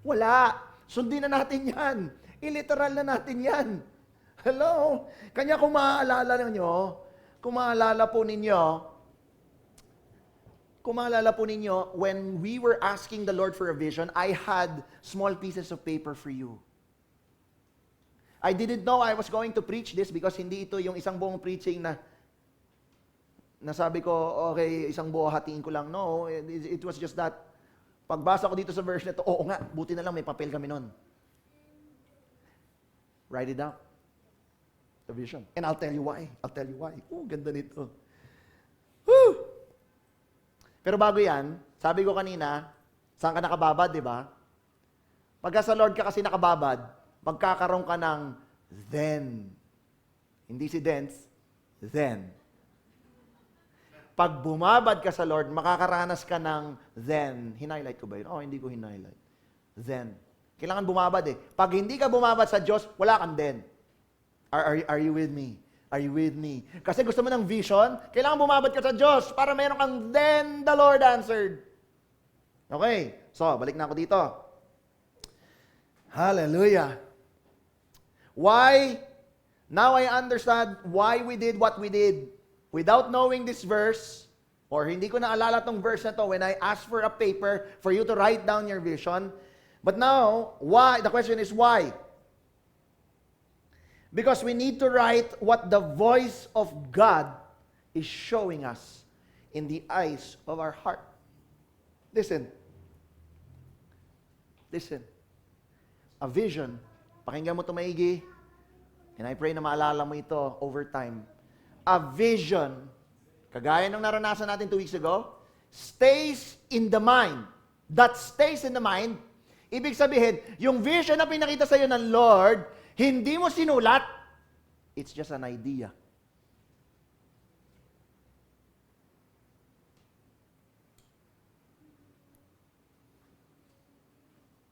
Wala. Sundin na natin yan. Iliteral na natin yan. Hello? Kanya kung maaalala po ninyo, when we were asking the Lord for a vision, I had small pieces of paper for you. I didn't know I was going to preach this because hindi ito yung isang buong preaching na sabi ko, okay, isang buo hatiin ko lang. No, it was just that, pagbasa ko dito sa verse na ito, oo nga, buti na lang may papel kami nun. Write it down. The vision. And I'll tell you why. Oh, ganda nito. Whew! Pero bago yan, sabi ko kanina, saan ka nakababad, di ba? Pagka sa Lord ka kasi nakababad, magkakaroon ka ng then. Hindi si thence, then. Pag bumabad ka sa Lord, makakaranas ka ng then. Hinighlight ko ba yun? Oh, hindi ko hinighlight. Then. Kailangan bumabad eh. Pag hindi ka bumabad sa Diyos, wala kang then. Are you with me? Are you with me? Kasi gusto mo ng vision, kailangan bumabad ka sa Diyos para mayroon kang then the Lord answered. Okay. So, balik na ako dito. Hallelujah. Why? Now I understand why we did what we did. Without knowing this verse, or hindi ko naalala tong verse na to when I asked for a paper for you to write down your vision. But now, why? The question is why? Because we need to write what the voice of God is showing us in the eyes of our heart. Listen. A vision, pakinggan mo ito maigi, and I pray na maalala mo ito over time. a vision, kagaya ng naranasan natin 2 weeks ago, stays in the mind. That stays in the mind, ibig sabihin, yung vision na pinakita sa'yo ng Lord, hindi mo sinulat, it's just an idea.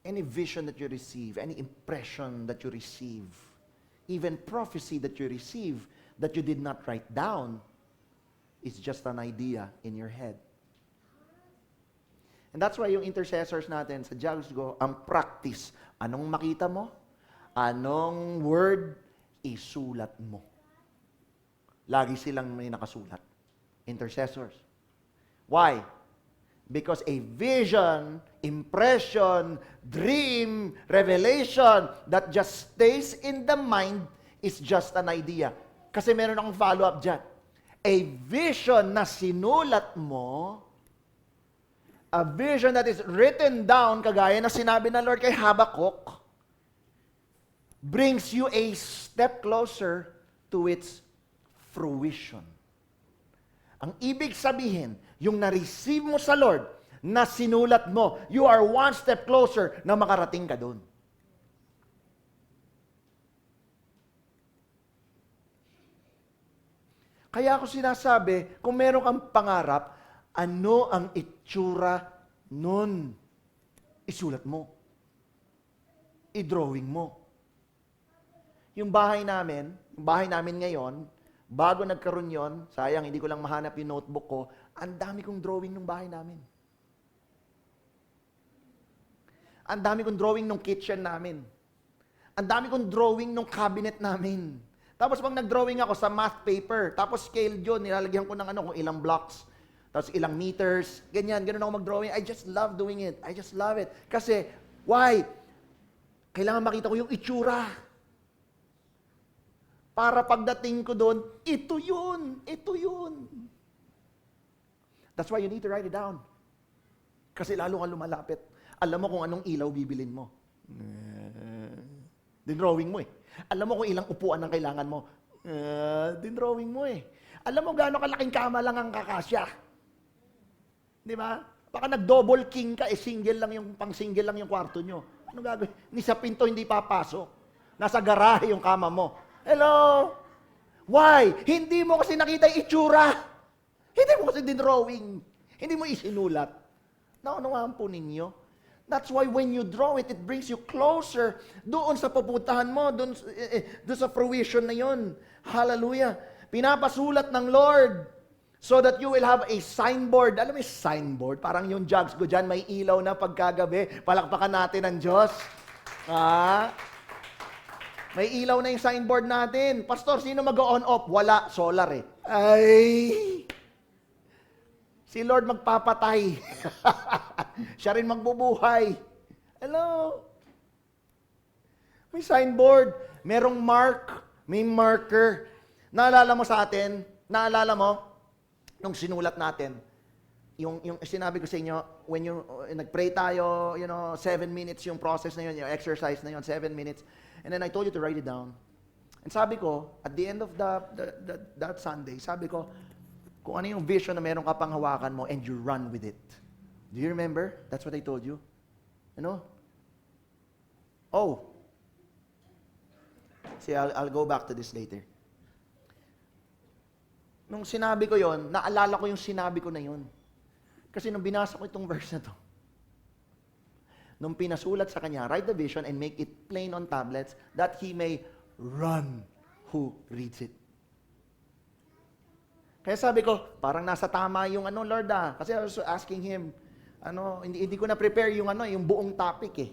Any vision that you receive, any impression that you receive, even prophecy that you receive that you did not write down, is just an idea in your head. And that's why yung intercessors natin sa Jogs Go, ang practice, anong makita mo, anong word, isulat mo. Lagi silang may nakasulat. Intercessors. Why? Because a vision, impression, dream, revelation that just stays in the mind is just an idea. Kasi meron akong follow-up dyan. A vision na sinulat mo, a vision that is written down, kagaya na sinabi ng Lord kay Habakkuk, brings you a step closer to its fruition. Ang ibig sabihin, yung na-receive mo sa Lord, na sinulat mo, you are one step closer na makarating ka doon. Kaya ako sinasabi, kung meron kang pangarap, ano ang itsura nun? Isulat mo. I-drawing mo. Yung bahay namin ngayon, bago nagkaroon yon, sayang, hindi ko lang mahanap yung notebook ko, ang dami kong drawing ng bahay namin. Ang dami kong drawing ng kitchen namin. Ang dami kong drawing ng cabinet namin. Tapos pag nag-drawing ako sa math paper, tapos scale yun, nilalagyan ko ng kung ilang blocks, tapos ilang meters, ganyan ako mag-drawing. I just love doing it. I just love it. Kasi, why? Kailangan makita ko yung itsura. Para pagdating ko doon, ito yun. That's why you need to write it down. Kasi lalo kang lumalapit. Alam mo kung anong ilaw bibilin mo. Dinrawing mo eh. Alam mo kung ilang upuan ang kailangan mo. Dinrawing mo eh. Alam mo gaano kalaking kama lang ang kakasya. Di ba? Baka nag-double king ka, pang-single lang yung kwarto nyo. Ano gagawin? Ni sa pinto hindi papasok. Nasa garahe yung kama mo. Hello? Why? Hindi mo kasi nakita yung itsura. Hindi mo kasi dinrawing. Hindi mo isinulat. Naunawaan po ninyo. That's why when you draw it, it brings you closer doon sa pupuntahan mo, doon sa fruition na yun. Hallelujah. Pinapasulat ng Lord so that you will have a signboard. Alam mo yung signboard? Parang yung Jogs Go dyan, may ilaw na pagkagabi. Palakpakan natin ang Diyos. May ilaw na yung signboard natin. Pastor, sino mag-on off? Wala. Solar eh. Ay! Si Lord magpapatay. Siya rin magbubuhay. Hello? May signboard. Merong mark. May marker. Naalala mo sa atin? Naalala mo? Nung sinulat natin, yung sinabi ko sa inyo, when nag-pray tayo, 7 minutes yung process na yun, yung exercise na yun, 7 minutes. And then I told you to write it down. And sabi ko, at the end of that Sunday, sabi ko, kung ano yung vision na meron ka pang hawakan mo and you run with it. Do you remember? That's what I told you. Oh. See, I'll go back to this later. Nung sinabi ko yon, naalala ko yung sinabi ko na yon. Kasi nung binasa ko itong verse na to, nung pinasulat sa kanya, write the vision and make it plain on tablets that he may run who reads it. Kaya sabi ko, parang nasa tama yung Lord Kasi I was asking him, hindi ko na prepare yung yung buong topic eh.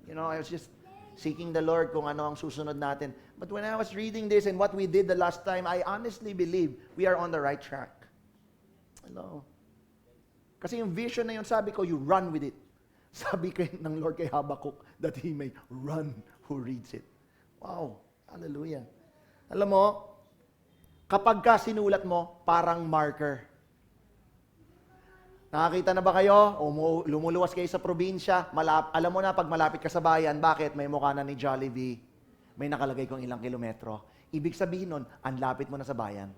I was just seeking the Lord kung ano ang susunod natin. But when I was reading this and what we did the last time, I honestly believe we are on the right track. Hello? Kasi yung vision na yun, sabi ko, you run with it. Sabi ng Lord kay Habakkuk that he may run who reads it. Wow. Hallelujah. Alam mo, kapag ka sinulat mo, parang marker. Nakakita na ba kayo? O lumuluwas kayo sa probinsya, alam mo na pag malapit ka sa bayan, bakit? May mukha na ni Jollibee. May nakalagay kung ilang kilometro. Ibig sabihin nun, ang lapit mo na sa bayan.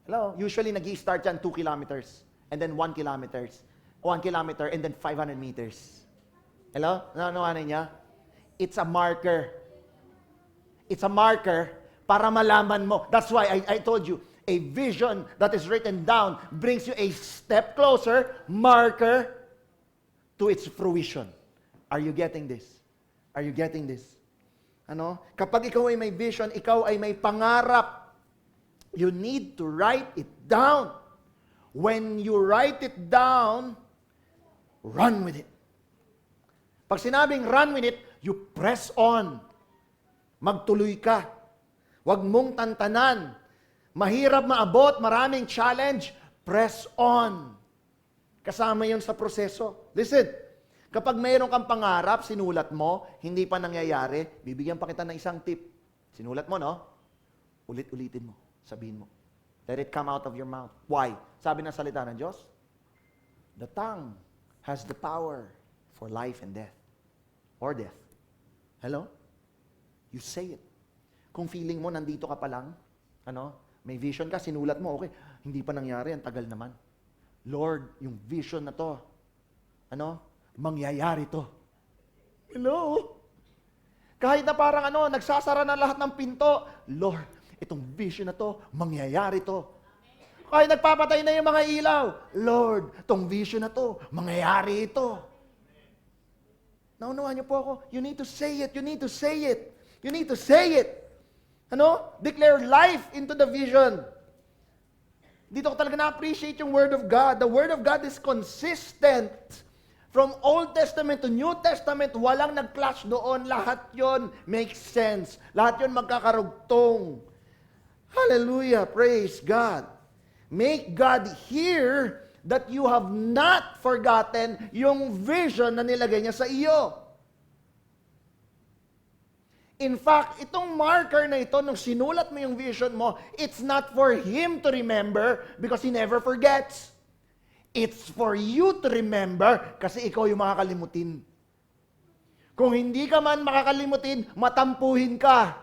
Hello? Usually, nag-i-start yan 2 kilometers. And then 1 kilometers. 1 kilometer and then 500 meters. Hello? Ano niya? It's a marker. It's a marker para malaman mo. That's why I told you, a vision that is written down brings you a step closer, marker, to its fruition. Are you getting this? Are you getting this? Ano? Kapag ikaw ay may vision, ikaw ay may pangarap, you need to write it down. When you write it down, run with it. Pag sinabing run with it, you press on. Magtuloy ka. Huwag mong tantanan. Mahirap maabot, maraming challenge, press on. Kasama yun sa proseso. Listen, kapag mayroon kang pangarap, sinulat mo, hindi pa nangyayari, bibigyan pa kita ng isang tip. Sinulat mo, no? Ulit-ulitin mo. Sabihin mo. Let it come out of your mouth. Why? Sabi ng salita ng Diyos, the tongue has the power for life and death. Or death. Hello? You say it. Kung feeling mo, nandito ka pa lang, may vision ka, sinulat mo, okay, hindi pa nangyari, ang tagal naman. Lord, yung vision na to, mangyayari to. Hello? Kahit na parang nagsasara na lahat ng pinto, Lord, itong vision na to, mangyayari to. Kahit nagpapatay na yung mga ilaw, Lord, itong vision na to, mangyayari ito. Naunawaan niyo po ako, you need to say it, you need to say it, you need to say it. Declare life into the vision. Dito ko talaga na-appreciate yung Word of God. The Word of God is consistent. From Old Testament to New Testament, walang nag-clash doon. Lahat yon makes sense. Lahat yon magkakarugtong. Hallelujah. Praise God. Make God hear that you have not forgotten yung vision na nilagay niya sa iyo. In fact, itong marker na ito, nung sinulat mo yung vision mo, it's not for Him to remember because He never forgets. It's for you to remember kasi ikaw yung makakalimutin. Kung hindi ka man makakalimutin, matampuhin ka.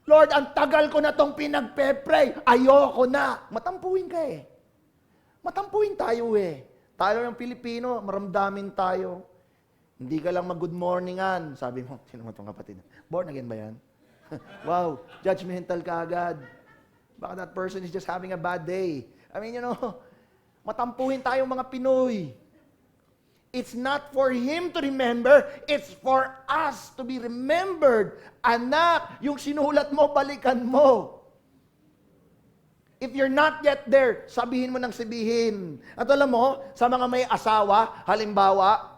Lord, ang tagal ko na tong pinagpe-pray. Ayoko na. Matampuhin ka eh. Matampuhin tayo eh. Tayo ng Pilipino, maramdamin tayo. Hindi ka lang mag-good morningan. Sabi mo, sino mo itong kapatid? Born again ba yan? Wow, judgmental ka agad. Baka that person is just having a bad day. I mean, matampuhin tayong mga Pinoy. It's not for Him to remember, it's for us to be remembered. Anak, yung sinulat mo, balikan mo. If you're not yet there, sabihin mo nang sabihin. At alam mo, sa mga may asawa, halimbawa,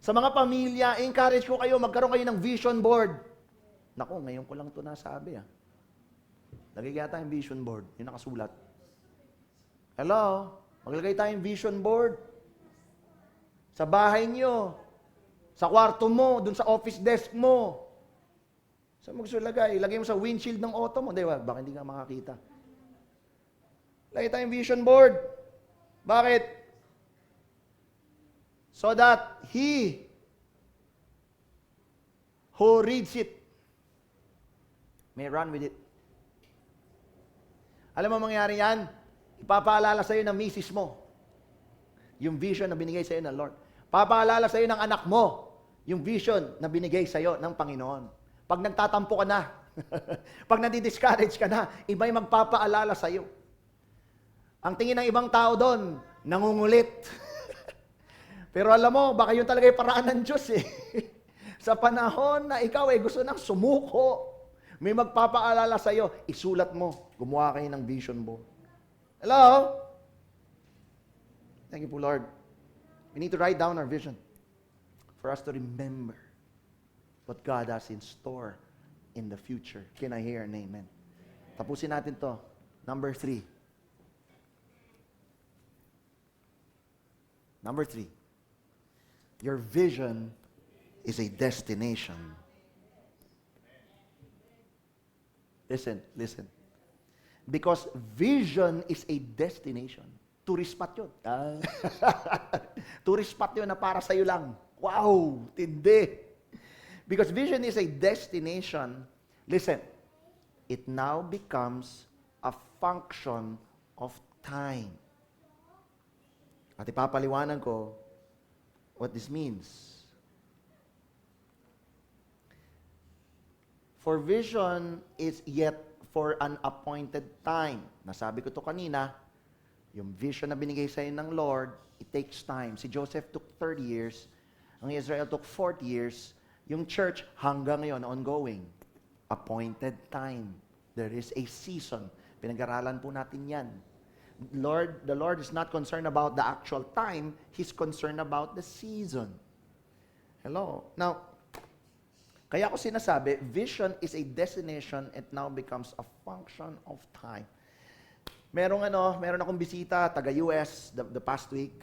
sa mga pamilya, encourage ko kayo, magkaroon kayo ng vision board. Naku, ngayon ko lang ito nasabi. Lagay kaya tayong vision board, yung nakasulat. Hello? Maglagay tayong vision board. Sa bahay nyo, sa kwarto mo, dun sa office desk mo. Saan mo gusto lagay? Lagay mo sa windshield ng auto mo. Di ba? Baka hindi ka makakita. Lagay tayong vision board. Bakit? So that he who reads it may run with it. Alam mo mangyari yan? Ipapaalala sa'yo ng misis mo yung vision na binigay sa'yo ng Lord. Papaalala sa'yo ng anak mo yung vision na binigay sa'yo ng Panginoon. Pag nagtatampo ka na, pag nadi-discourage ka na, iba yung magpapaalala sa'yo. Ang tingin ng ibang tao doon, nangungulit. Pero alam mo, baka yun talaga yung paraan ng Diyos eh. Sa panahon na ikaw ay gusto nang sumuko, may magpapaalala sa'yo, isulat mo, gumawa kayo ng vision board. Hello? Thank you po, Lord. We need to write down our vision for us to remember what God has in store in the future. Can I hear an amen? Tapusin natin to. Number 3. Number 3. Your vision is a destination. Listen. Because vision is a destination. Tourist spot yun. Tourist spot yun na para sa'yo lang. Wow, tindi. Because vision is a destination. Listen, it now becomes a function of time. At ipapaliwanag ko what this means. For vision is yet for an appointed time. Nasabi ko to kanina, yung vision na binigay sa ng Lord, it takes time. Si Joseph took 30 years, ang Israel took 40 years, yung church hanggang ngayon ongoing. Appointed time. There is a season. Pinag-aralan po natin yan. The Lord is not concerned about the actual time, He's concerned about the season. Hello? Now, kaya ako sinasabi, vision is a destination, it now becomes a function of time. Meron akong bisita, taga-US, the past week,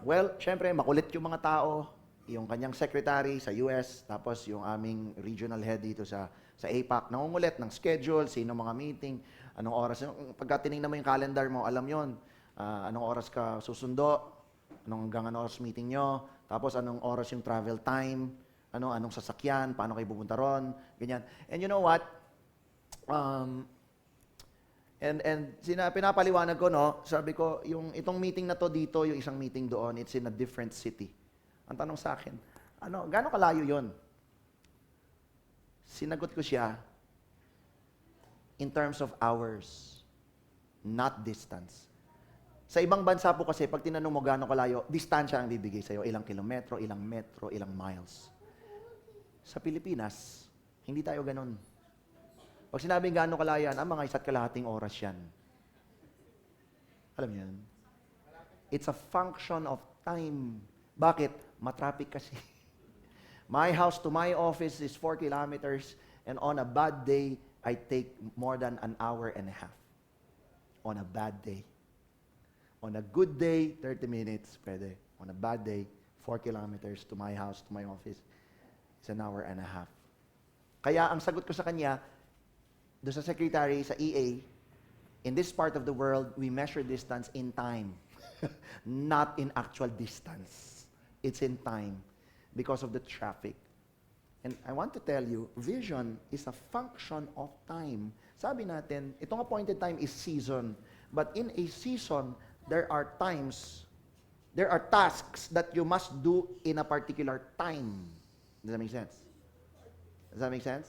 well, syempre, makulit yung mga tao, yung kanyang secretary sa US, tapos yung aming regional head dito sa APAC, nangungulit ng schedule, sino mga meeting, anong oras, pagka tinignan mo yung calendar mo, alam yon, anong oras ka susundo, hanggang anong oras meeting nyo, tapos anong oras yung travel time, anong sasakyan, paano kayo pupunta ron, ganyan. And you know what? Pinapaliwanag ko, sabi ko, itong meeting na to dito, yung isang meeting doon, it's in a different city. Ang tanong sa akin, gaano kalayo yon? Sinagot ko siya, in terms of hours, not distance. Sa ibang bansa po kasi, pag tinanong mo gaano kalayo, distansya ang bibigay sa'yo. Ilang kilometro, ilang metro, ilang miles. Sa Pilipinas, hindi tayo ganun. Pag sinabing gaano kalayan, mga 1.5 oras yan. Alam niyo yan? It's a function of time. Bakit? Matraffic kasi. My house to my office is 4 kilometers, and on a bad day, I take more than an hour and a half. On a bad day. On a good day, 30 minutes, pwede. On a bad day, 4 kilometers to my house, to my office, it's an hour and a half. Kaya ang sagot ko sa kanya, doon sa secretary, sa EA, in this part of the world, we measure distance in time, not in actual distance. It's in time because of the traffic. And I want to tell you, vision is a function of time. Sabi natin, itong appointed time is season. But in a season, there are tasks that you must do in a particular time. Does that make sense? Does that make sense?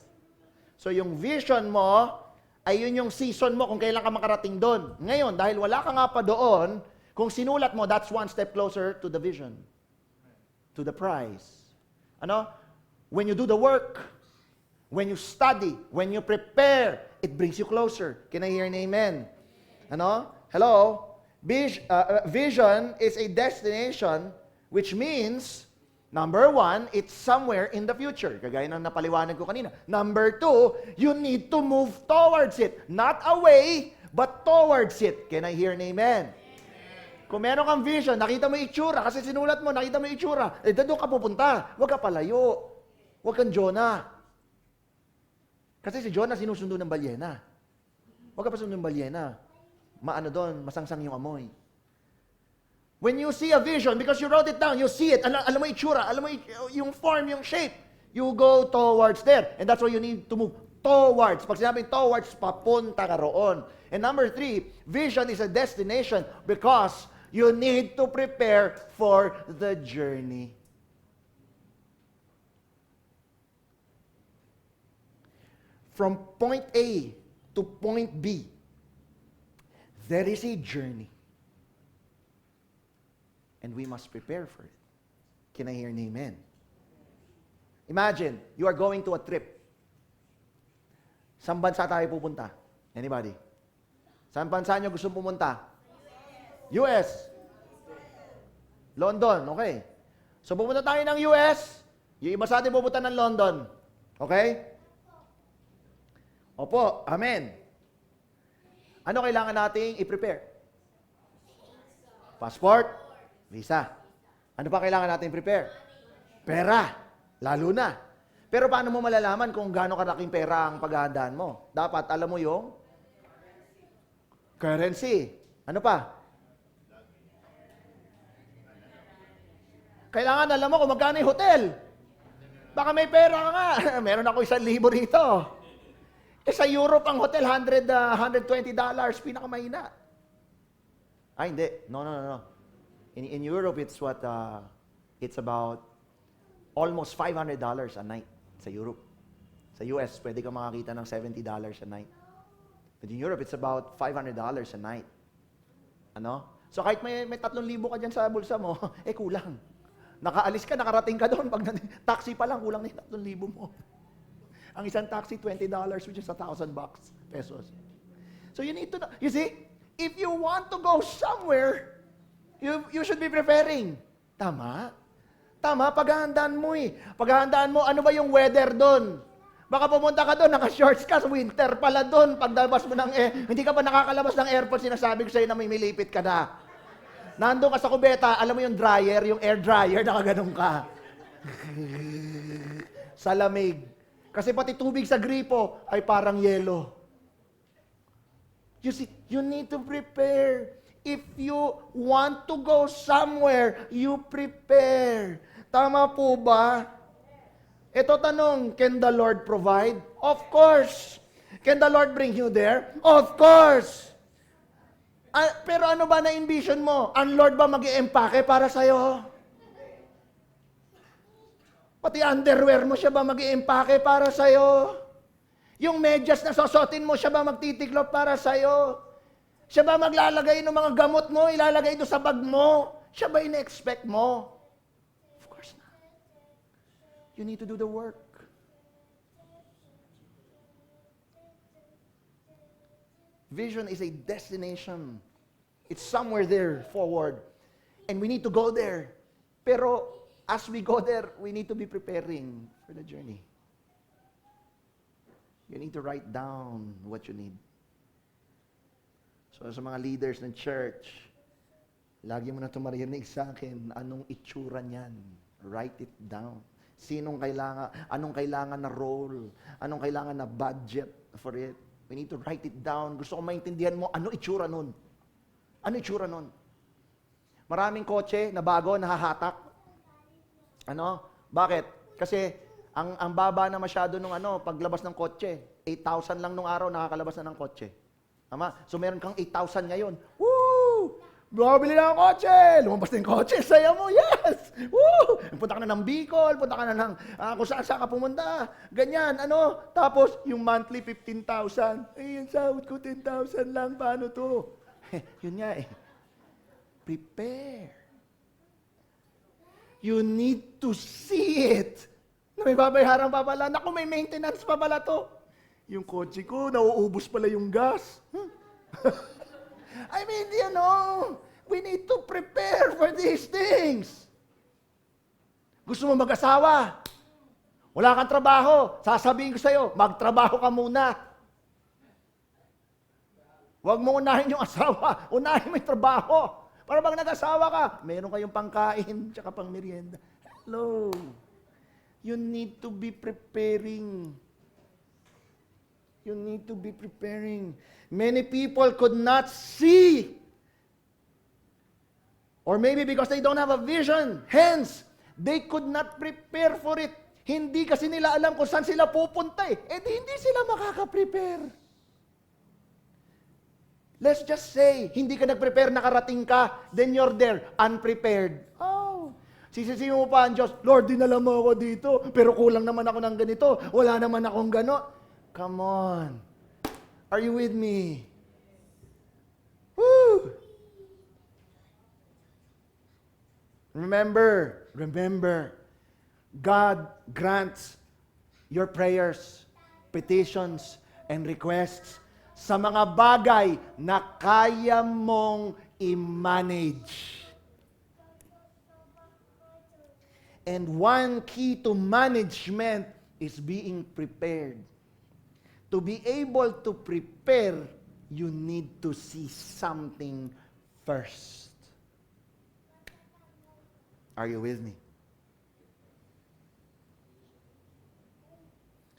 So yung vision mo, ay yun yung season mo kung kailan ka makarating doon. Ngayon, dahil wala ka nga pa doon, kung sinulat mo, that's one step closer to the vision. To the prize. When you do the work, when you study, when you prepare, it brings you closer. Can I hear an amen? Hello? Vision is a destination, which means, number 1, it's somewhere in the future. Kagaya ng napaliwanag ko kanina. Number 2, you need to move towards it. Not away, but towards it. Can I hear an amen? Kung meron kang vision, nakita mo yung itsura, kasi sinulat mo, nakita mo yung itsura, doon ka pupunta. Huwag ka palayo. Huwag kang Jonah. Kasi si Jonah sinusundo ng balyena. Huwag ka pa sundo ng balyena. Masangsang yung amoy. When you see a vision, because you wrote it down, you see it, alam mo yung itsura, alam mo yung form, yung shape, you go towards there. And that's why you need to move towards. Pag sinabing towards, papunta ka roon. And number 3, vision is a destination because you need to prepare for the journey. From point A to point B, there is a journey. And we must prepare for it. Can I hear an amen? Imagine, you are going to a trip. Saan bansa tayo pupunta? Anybody? Saan bansa nyo gusto pumunta? US. London, okay. So pupunta tayo ng US, yung iba sa atin pupunta ng London. Okay? Opo, amen. Ano kailangan nating i-prepare? Passport, visa. Ano pa kailangan nating prepare? Pera, lalo na. Pero paano mo malalaman kung gaano kalaking pera ang paghahandaan mo? Dapat alam mo yung currency. Ano pa? Kailangan alam mo kung magkano yung hotel. Baka may pera ka nga. Meron ako 1,000 rito. Sa Europe, ang hotel, $120, pinakamahina. Hindi. No. In Europe, it's about almost $500 a night sa Europe. Sa US, pwede ka makakita ng $70 a night. But in Europe, it's about $500 a night. So kahit may 3,000 ka dyan sa bulsa mo, kulang. Nakaalis ka, nakarating ka doon. Pag taxi pa lang, kulang na yung 3,000 mo. Ang isang taxi, $20, which is $1,000 pesos. So you need to know. You see, if you want to go somewhere, you should be preparing. Tama? Tama, paghahandaan mo Paghahandaan mo, ano ba yung weather doon? Baka pumunta ka doon, naka-shorts ka, winter pala doon. Pagdabas mo ng hindi ka pa nakakalabas ng airport, sinasabi ko sa'yo na may milipit ka na. Nandun ka sa kubeta, alam mo yung dryer, yung air dryer, nakaganon ka. Sa lamig. Kasi pati tubig sa gripo ay parang yelo. You see, you need to prepare. If you want to go somewhere, you prepare. Tama po ba? Ito tanong, can the Lord provide? Of course. Can the Lord bring you there? Of course. Pero ano ba na-envision mo? Ang Lord ba mag-i-empake para sa'yo? Pati underwear mo, siya ba mag-i-empake para sa'yo? Yung medyas na sosotin mo, siya ba magtitiklop para sa'yo? Siya ba maglalagay ng mga gamot mo, ilalagay doon sa bag mo? Siya ba ina-expect mo? Of course not. You need to do the work. Vision is a destination. It's somewhere there forward. And we need to go there. Pero as we go there, we need to be preparing for the journey. You need to write down what you need. So sa mga leaders ng church, lagi mo na ito marinig sa akin, anong itsura niyan? Write it down. Anong kailangan na role? Anong kailangan na budget for it? We need to write it down. Gusto ko maintindihan mo, ano itsura nun? Ano itsura nun? Maraming kotse na bago, nahahatak. Bakit? Kasi ang baba na masyado nung paglabas ng kotse. 8,000 lang nung araw nakakalabas na ng kotse. Tama? So meron kang 8,000 ngayon. Woo! Bumabili na ng kotse! Lumabas na yung kotse, saya mo, yes! Woo! Punta ka na ng Bicol, punta ka na ng kung saan ka pumunta. Ganyan, Tapos, yung monthly 15,000. Yung sahod ko 10,000 lang, paano to? Yun nga Prepare. You need to see it. Na may babayaran pa pala. Naku, may maintenance pa pala to. Yung kotse ko, nauubos pala yung gas. I mean, we need to prepare for these things. Gusto mo mag-asawa? Wala kang trabaho. Sasabihin ko sa'yo, magtrabaho ka muna. Huwag mo unahin yung asawa. Unahin mo yung trabaho. Para pag nag-asawa ka, meron kayong pangkain, tsaka pang merienda. Hello. You need to be preparing. You need to be preparing. Many people could not see. Or maybe because they don't have a vision. Hence, they could not prepare for it. Hindi kasi nila alam kung saan sila pupunta hindi sila makaka-prepare. Let's just say, hindi ka nag-prepare, nakarating ka, then you're there, unprepared. Sisisihin mo pa ang Diyos, Lord, dinala mo ako dito, pero kulang naman ako ng ganito, wala naman akong gano. Come on. Are you with me? Woo! Remember, God grants your prayers, petitions, and requests sa mga bagay na kaya mong i-manage. And one key to management is being prepared. To be able to prepare, you need to see something first. Are you with me?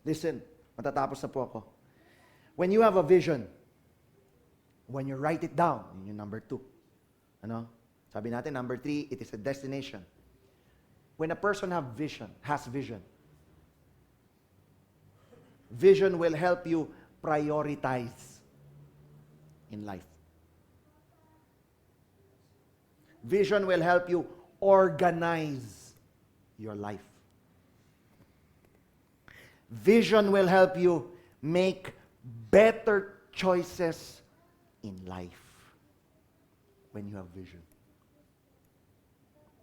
Listen, matatapos na po ako. When you have a vision, when you write it down, yun yung number 2. Sabi natin, number 3, it is a destination. When a person has vision will help you prioritize in life. Vision will help you organize your life. Vision will help you make better choices in life when you have vision.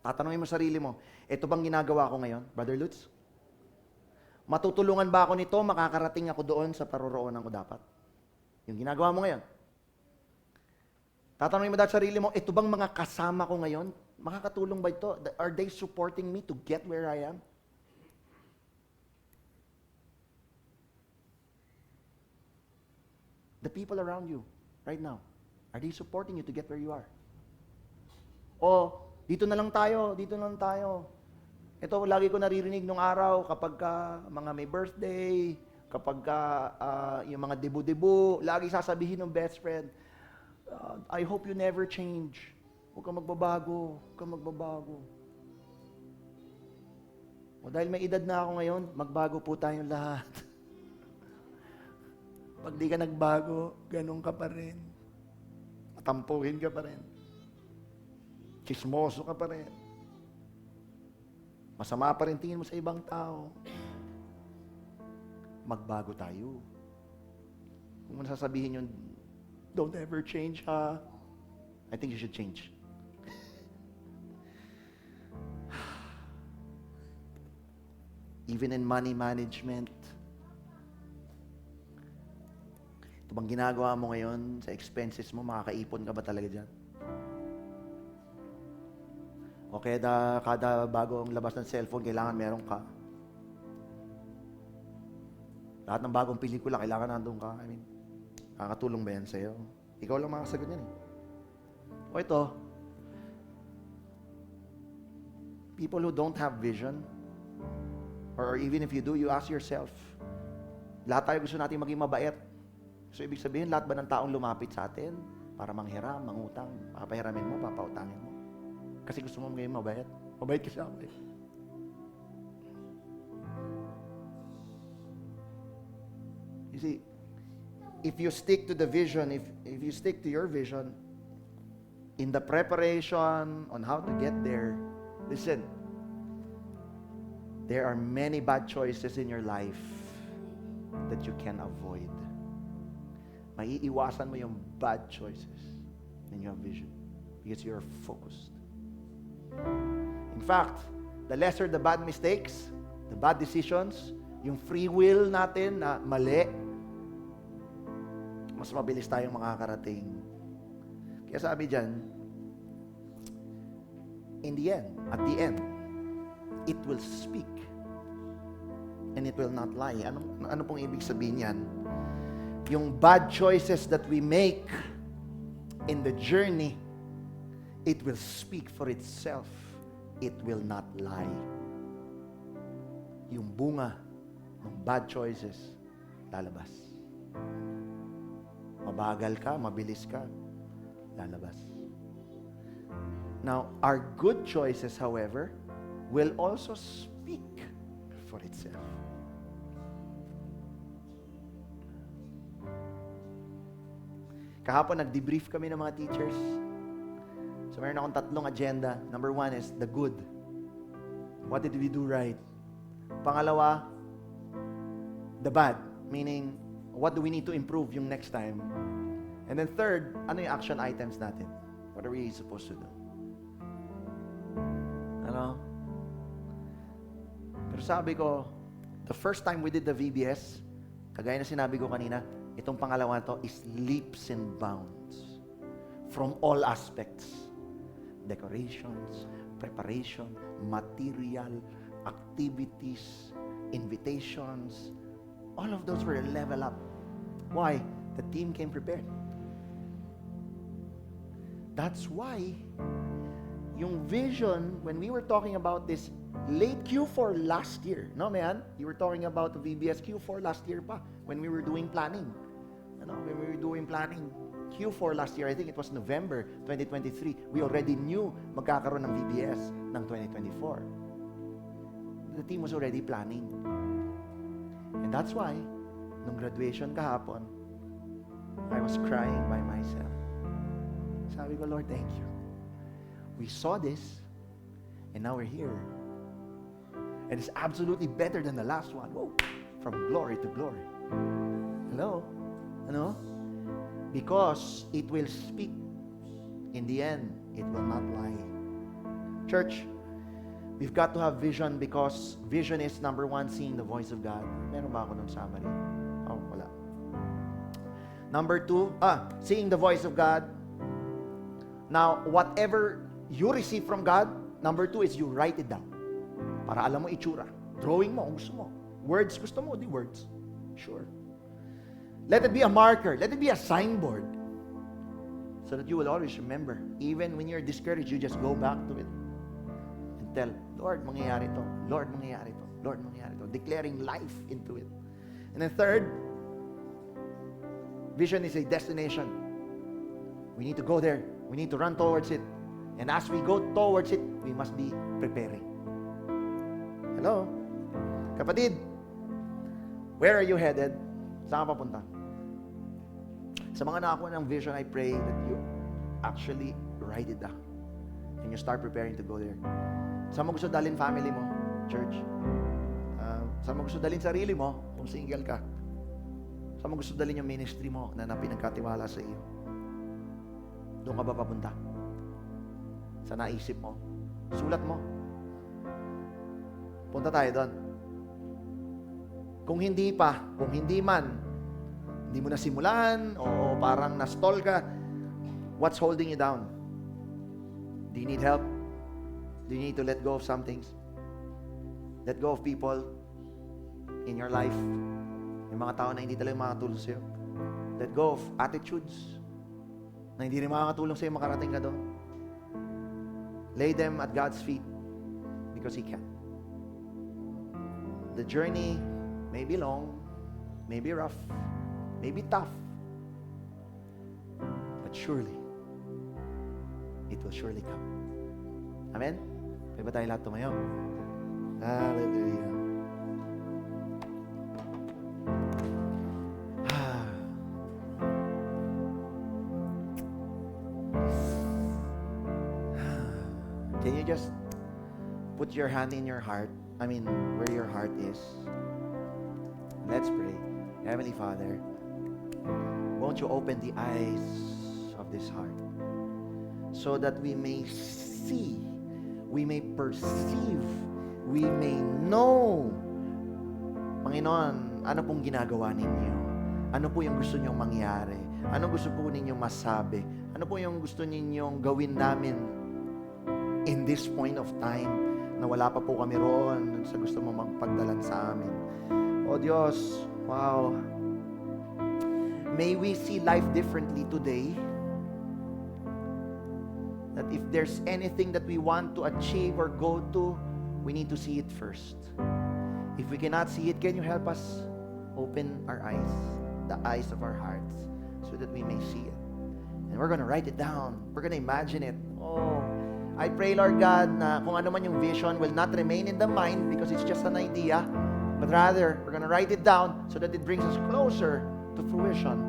Tatanungin mo sarili mo, ito bang ginagawa ko ngayon, Brother Lutz? Matutulungan ba ako nito? Makakarating ako doon sa paroroonan ko dapat? Yung ginagawa mo ngayon. Tatanungin mo dahil sarili mo, ito bang mga kasama ko ngayon? Makakatulong ba ito? Are they supporting me to get where I am? The people around you right now, are they supporting you to get where you are? O, dito na lang tayo, dito na lang tayo. Ito, lagi ko naririnig nung araw kapag mga may birthday, kapag yung mga debu-debu, lagi sasabihin ng best friend, I hope you never change. Huwag kang magbabago, huwag kang magbabago. O dahil may edad na ako ngayon, magbago po tayong lahat. Pag di ka nagbago, ganun ka pa rin. Matampuhin ka pa rin. Chismoso ka pa rin. Masama pa rin tingin mo sa ibang tao. Magbago tayo. Kung nasasabihin yun, don't ever change, ha? I think you should change. Even in money management, ito bang ginagawa mo ngayon sa expenses mo, makakaipon ka ba talaga dyan? O kaya kada bagong labas ng cellphone, kailangan meron ka. Lahat ng bagong pelikula, kailangan nandun ka. I mean, nakakatulong ba yan sa'yo? Ikaw lang makasagot yan eh. O ito, people who don't have vision, or even if you do, you ask yourself, lahat tayo gusto natin maging mabait. So, ibig sabihin, lahat ba ng taong lumapit sa atin para manghiram, mangutang, papahiramin mo, papautangin mo? Kasi gusto mo maging mabait. Mabait kasi ako eh. You see, if you stick to the vision, if you stick to your vision, in the preparation on how to get there, listen, there are many bad choices in your life that you can avoid. Maiiwasan mo yung bad choices when you have vision because you're focused. In fact, the lesser the bad mistakes, the bad decisions, yung free will natin na mali, mas mabilis tayong makakarating. Kaya sabi dyan, in the end, at the end, it will speak and it will not lie. Ano pong ibig sabihin yan? Yung bad choices that we make in the journey, it will speak for itself. It will not lie. Yung bunga ng bad choices, lalabas. Mabagal ka, mabilis ka, lalabas. Now, our good choices, however, will also speak for itself. Kahapon, nag-debrief kami ng mga teachers. So, meron akong tatlong agenda. Number 1 is the good. What did we do right? Pangalawa, the bad. Meaning, what do we need to improve yung next time? And then third, ano yung action items natin? What are we supposed to do? Ano? Pero sabi ko, the first time we did the VBS, kagaya na sinabi ko kanina, itong pangalawa to is leaps and bounds from all aspects. Decorations, preparation, material, activities, invitations, all of those were level up. Why? The team came prepared. That's why yung vision, when we were talking about this late Q4 last year, no man? You were talking about the VBS Q4 last year pa, when we were doing planning. When we were doing planning, Q4 last year, I think it was November 2023, we already knew magkakaroon ng VBS ng 2024. The team was already planning. And that's why, nung graduation kahapon, I was crying by myself. Sabi ko, Lord, thank you. We saw this, and now we're here. And it's absolutely better than the last one. Whoa. From glory to glory. Hello? Ano? Because it will speak. In the end, it will not lie. Church, we've got to have vision because vision is number one, seeing the voice of God. Meron ba ako ng summary? Oh, wala. Number two, seeing the voice of God. Now, whatever you receive from God, number two is you write it down. Para alam mo itsura. Drawing mo, kung gusto mo. Words, gusto mo, di words. Sure. Let it be a marker. Let it be a signboard. So that you will always remember. Even when you're discouraged, you just go back to it. And tell, Lord, mangyayari to. Lord, mangyayari to. Lord, mangyayari to. Declaring life into it. And then third, vision is a destination. We need to go there. We need to run towards it. And as we go towards it, we must be preparing. Hello? Kapatid, where are you headed? Saan ka papunta? Sa mga nakakuha ng vision, I pray that you actually write it down. And you start preparing to go there. Saan mo gusto dalhin family mo? Church? Saan mo gusto dalhin sarili mo? Kung single ka? Saan mo gusto dalhin yung ministry mo na pinagkatiwala sa iyo? Doon ka ba papunta? Sa naisip mo? Sulat mo. Punta tayo doon. Kung hindi pa, kung hindi man, hindi mo nasimulan, o parang na-stall ka, what's holding you down? Do you need help? Do you need to let go of some things? Let go of people in your life. Yung mga tao na hindi talaga makakatulong sa'yo. Let go of attitudes na hindi rin makakatulong sa'yo makarating ka doon. Lay them at God's feet because He can. The journey may be long, may be rough, may be tough, but surely, it will surely come. Amen? Pwede ba tayo lahat tumayo? Hallelujah. Can you just put your hand in your heart? I mean, where your heart is. Let's pray. Heavenly Father, won't you open the eyes of this heart so that we may see, we may perceive, we may know, Panginoon, ano pong ginagawa ninyo? Ano po yung gusto ninyong mangyari? Ano gusto po ninyong masabi? Ano po yung gusto ninyong gawin namin in this point of time na wala pa po kami roon sa gusto mo magpagdalan sa amin? O Diyos, wow. May we see life differently today. That if there's anything that we want to achieve or go to, we need to see it first. If we cannot see it, can you help us open our eyes, the eyes of our hearts, so that we may see it? And we're going to write it down. We're going to imagine it. Oh, I pray, Lord God, na kung ano man yung vision will not remain in the mind because it's just an idea, but rather, we're going to write it down so that it brings us closer to fruition.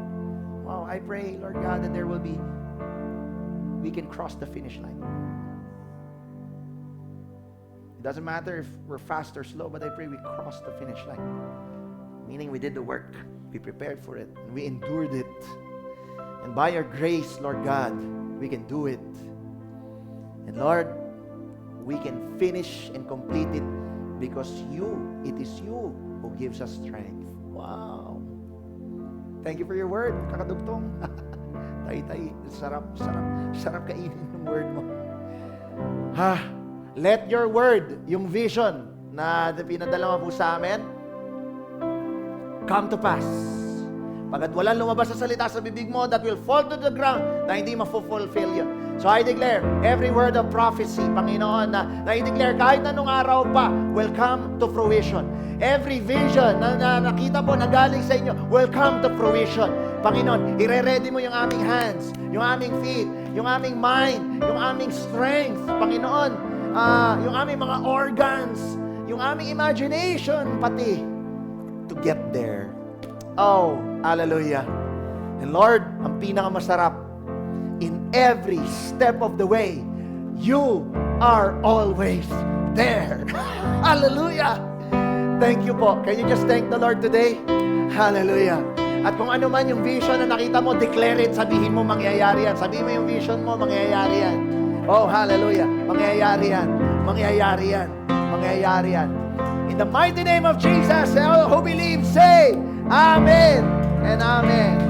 Wow, I pray, Lord God, that we can cross the finish line. It doesn't matter if we're fast or slow, but I pray we cross the finish line. Meaning we did the work, we prepared for it, and we endured it. And by your grace, Lord God, we can do it. And Lord, we can finish and complete it because it is you who gives us strength. Wow. Thank you for your word. Kakadugtong. Tay-tay. Sarap kainin yung word mo. Let your word, yung vision na pinadala mo po sa amin, come to pass. Pagkat walang lumabas sa salita sa bibig mo that will fall to the ground na hindi ma-fulfill yun. So I declare, every word of prophecy, Panginoon, na i-declare kahit anong araw pa, will come to fruition. Every vision na nakita po na galing sa inyo, will come to fruition. Panginoon, ire-ready mo yung aming hands, yung aming feet, yung aming mind, yung aming strength, Panginoon, yung aming mga organs, yung aming imagination, pati, to get there. Oh, hallelujah. And Lord, ang pinakamasarap, in every step of the way, you are always there. Hallelujah. Thank you po. Can you just thank the Lord today? Hallelujah. At kung ano man yung vision na nakita mo, declare it. Sabihin mo, mangyayari yan. Sabihin mo yung vision mo, mangyayari yan. Oh, hallelujah. Mangyayari yan. Mangyayari yan. Mangyayari yan. In the mighty name of Jesus, all who believe, say, Amen and Amen.